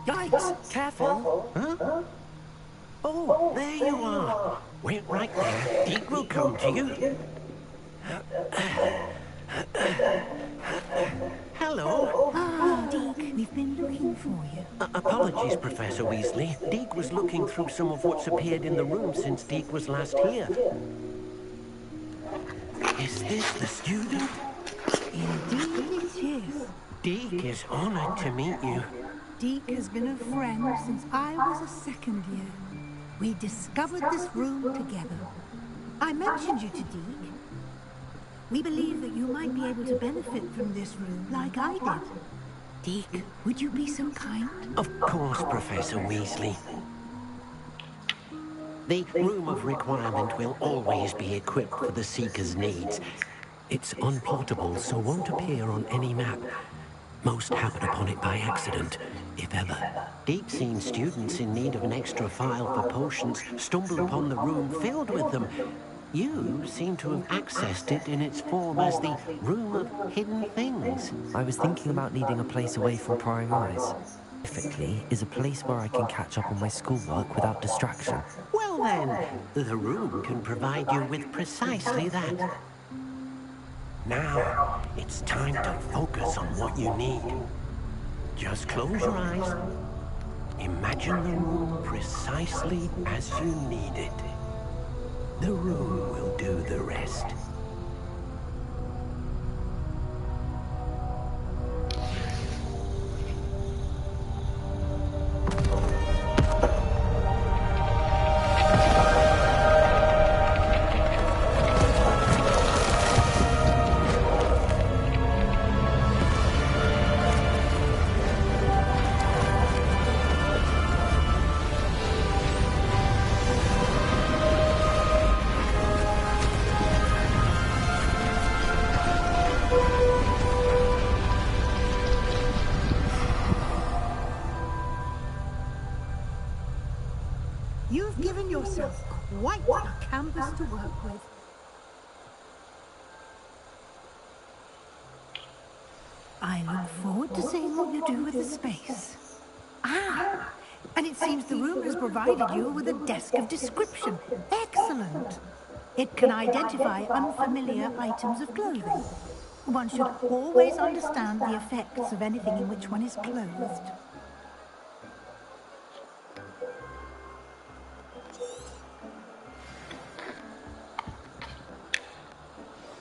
Yikes! Careful! Huh? Oh, there you are. Wait right there. Deke will come to you. Hello. Ah, Deke, we've been looking for you. Apologies, Professor Weasley. Deke was looking through some of what's appeared in the room since Deke was last here. Is this the student? Indeed it is. Deke is honored to meet you. Deke has been a friend since I was a second year. We discovered this room together. I mentioned you to Deke. We believe that you might be able to benefit from this room like I did. Deke, would you be so kind? Of course, Professor Weasley. The Room of Requirement will always be equipped for the Seeker's needs. It's unportable, so won't appear on any map. Most happen upon it by accident, if ever. Deep-seen students in need of an extra file for potions stumble upon the room filled with them. You seem to have accessed it in its form as the Room of Hidden Things. I was thinking about needing a place away from prying eyes. Specifically, is a place where I can catch up on my schoolwork without distraction. Well then, the room can provide you with precisely that. Now, it's time to focus on what you need. Just close your eyes. Imagine the room precisely as you need it. The room will do the rest. You've given yourself quite a canvas to work with. I look forward to seeing what you do with the space. Ah, and it seems the room has provided you with a desk of description. Excellent. It can identify unfamiliar items of clothing. One should always understand the effects of anything in which one is clothed.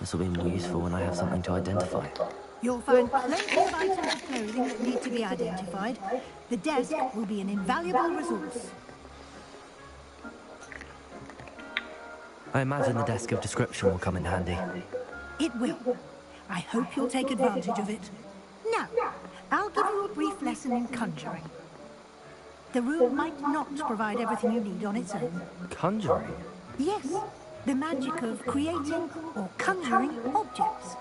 This will be more useful when I have something to identify. You'll find plenty of items of clothing that need to be identified. The desk will be an invaluable resource. I imagine the desk of description will come in handy. It will. I hope you'll take advantage of it. Now, I'll give you a brief lesson in conjuring. The room might not provide everything you need on its own. Conjuring? Yes, the magic of creating or conjuring objects.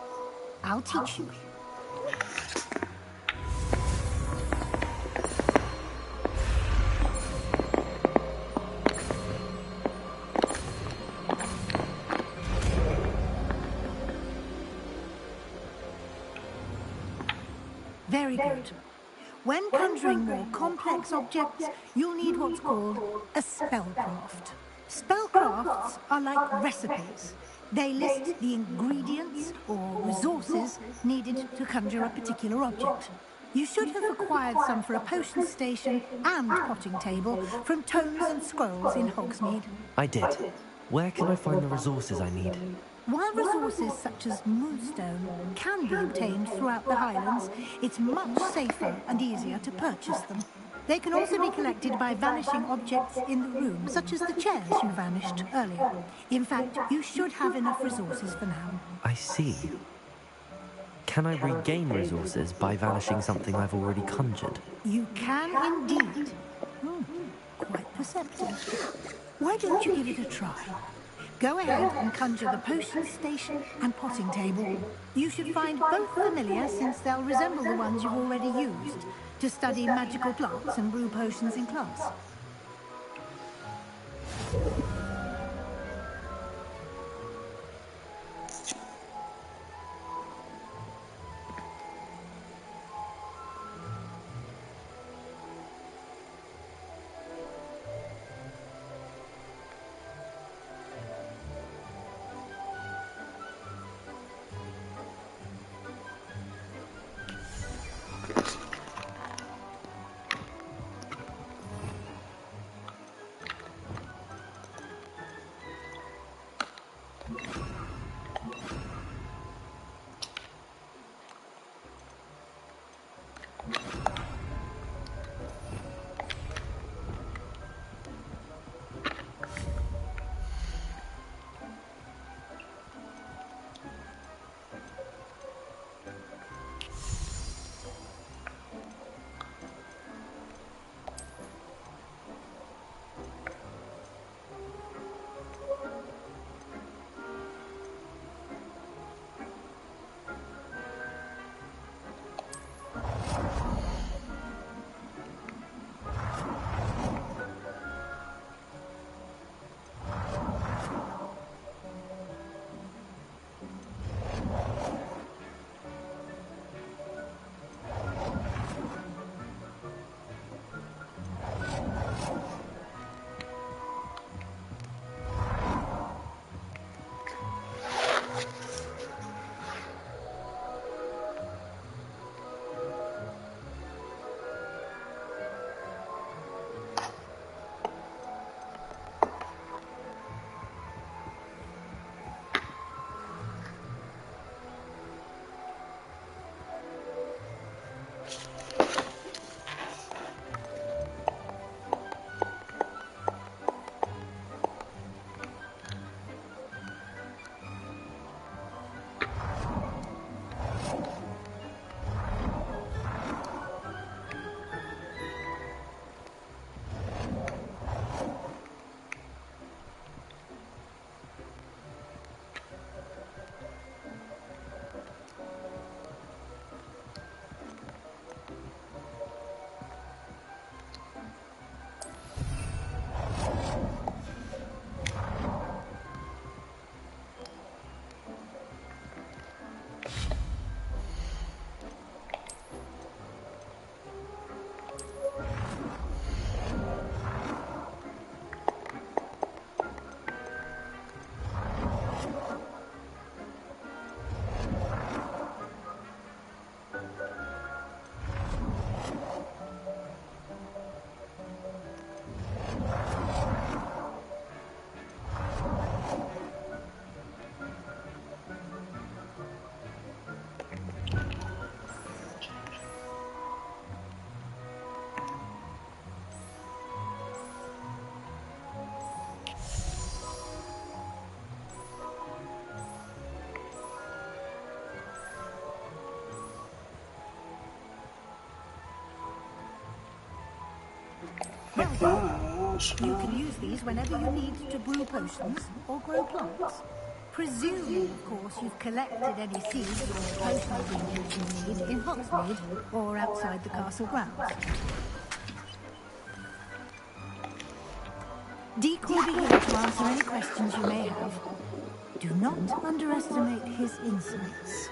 I'll teach you. Very good. When conjuring more complex objects, you'll need what's called a spellcraft. Spellcrafts are like recipes. They list the ingredients or resources needed to conjure a particular object. You should have acquired some for a potion station and potting table from tomes and scrolls in Hogsmeade. I did. Where can I find the resources I need? While resources such as moonstone can be obtained throughout the Highlands, it's much safer and easier to purchase them. They can also be collected by vanishing objects in the room, such as the chairs you vanished earlier. In fact, you should have enough resources for now. I see. Can I regain resources by vanishing something I've already conjured? You can indeed. Quite perceptive. Why don't you give it a try? Go ahead and conjure the potion station and potting table. You should find both familiar, since they'll resemble the ones you've already used to study magical plants and brew potions in class. Well done. You can use these whenever you need to brew potions or grow plants. Presuming, of course, you've collected any seeds or potion ingredients you need in Hogsmeade or outside the castle grounds. Deek will be here to answer any questions you may have. Do not underestimate his insights.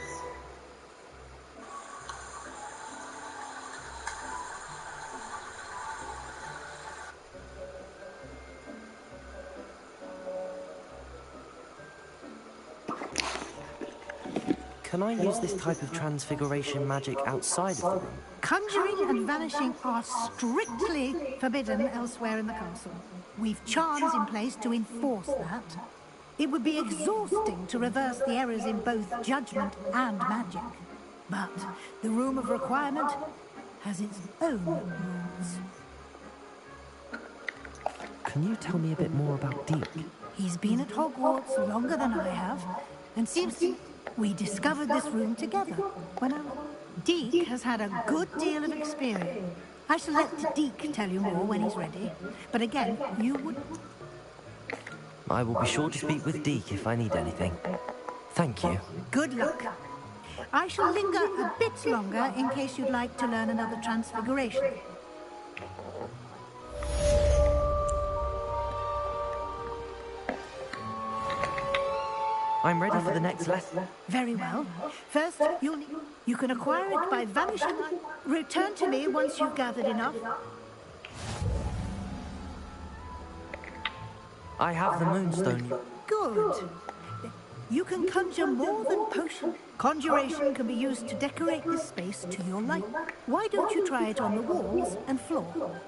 Can I use this type of transfiguration magic outside of the room? Conjuring and vanishing are strictly forbidden elsewhere in the castle. We've charms in place to enforce that. It would be exhausting to reverse the errors in both judgment and magic. But the Room of Requirement has its own rules. Can you tell me a bit more about Deek? He's been at Hogwarts longer than I have, and seems to... We discovered this room together when Deek has had a good deal of experience. I shall let Deek tell you more when he's ready. But again, you would... I will be sure to speak with Deek if I need anything. Thank you. Good luck. I shall linger a bit longer in case you'd like to learn another transfiguration. I'm ready for the next lesson. Very well. First, you can acquire it by vanishing. Return to me once you've gathered enough. I have the Moonstone. Good. You can conjure more than potion. Conjuration can be used to decorate this space to your liking. Why don't you try it on the walls and floor?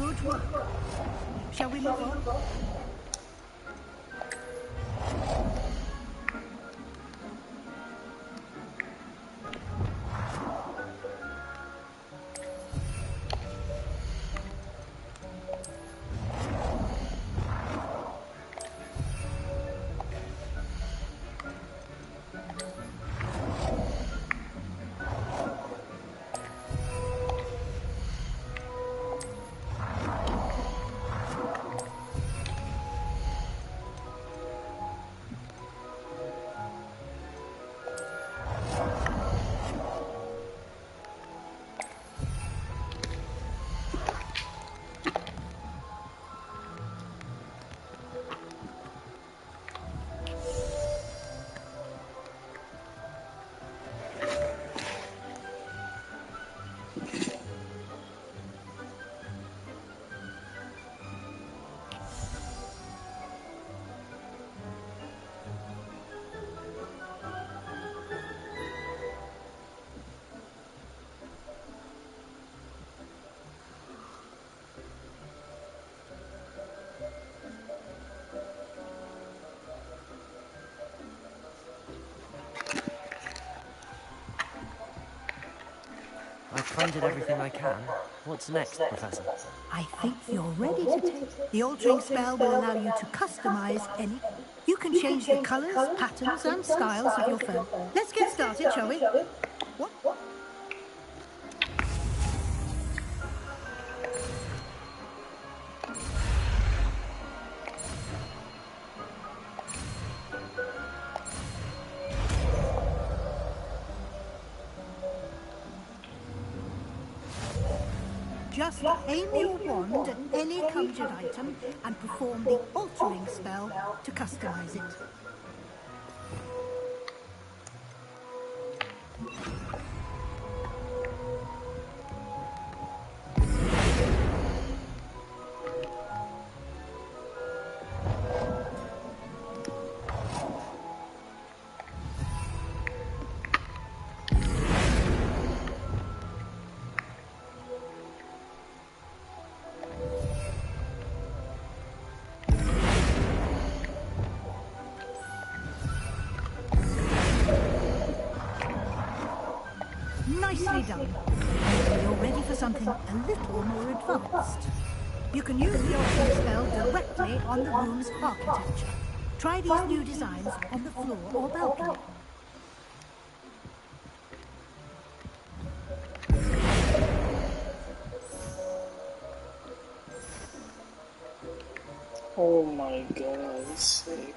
Good work. Shall we move on? I've funded everything I can. What's next, Professor? I think you're ready to take. The altering spell will allow you to customize any. You can change the colors, patterns, and styles of your foe. Let's get started, shall we? What? Just aim your wand at any conjured item and perform the altering spell to customize it. Nicely done. You're ready for something a little more advanced. You can use the altering spell directly on the room's architecture. Try these new designs on the floor or balcony. Oh my god, sick.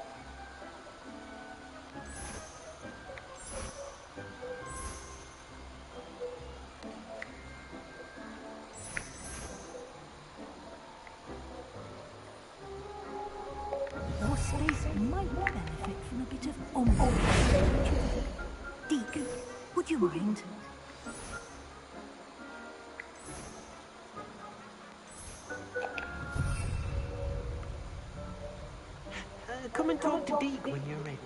Your space might benefit from a bit of ombre. Deke, would you mind? Come and talk to Deke when you're ready.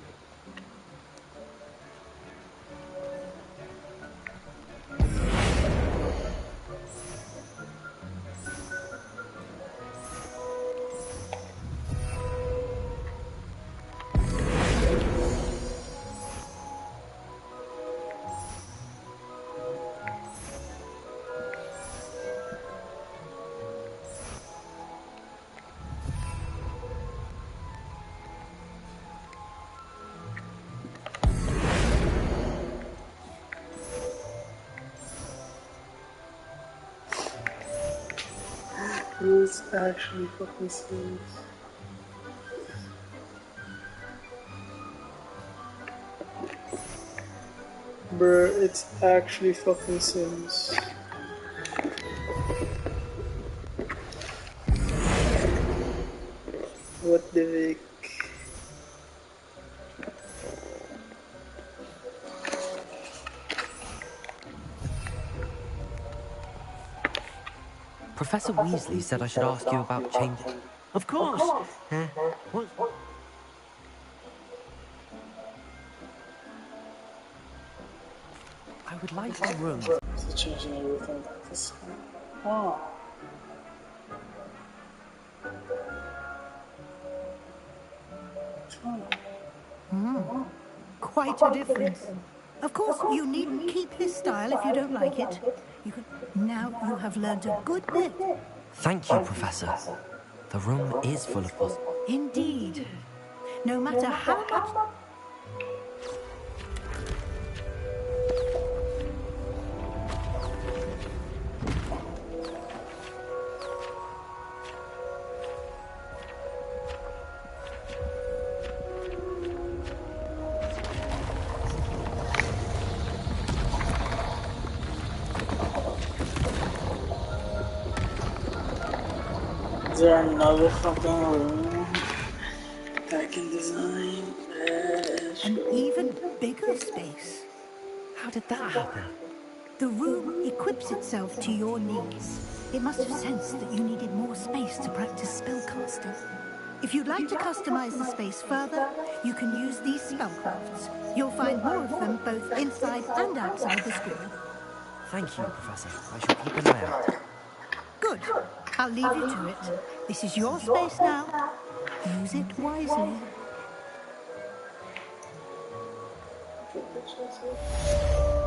This actually fucking serious. Bruh, it's actually fucking Sims. What the heck? Professor Weasley said I should ask you about changing. Of course. What? I would like a room. So changing everything back to Sim. Oh. quite a difference. Of course, you needn't keep this style if you don't like it. Now you have learned a good bit. Thank you, Professor. The room is full of Indeed. No matter how much... Is there another fucking room I can design? An even bigger space. How did that happen? The room equips itself to your needs. It must have sensed that you needed more space to practice spellcasting. If you'd like to customize the space further, you can use these spellcrafts. You'll find more of them both inside and outside the school. Thank you, Professor. I shall keep an eye out. Good. I'll leave you to it. This is your space now. Use it wisely. Okay.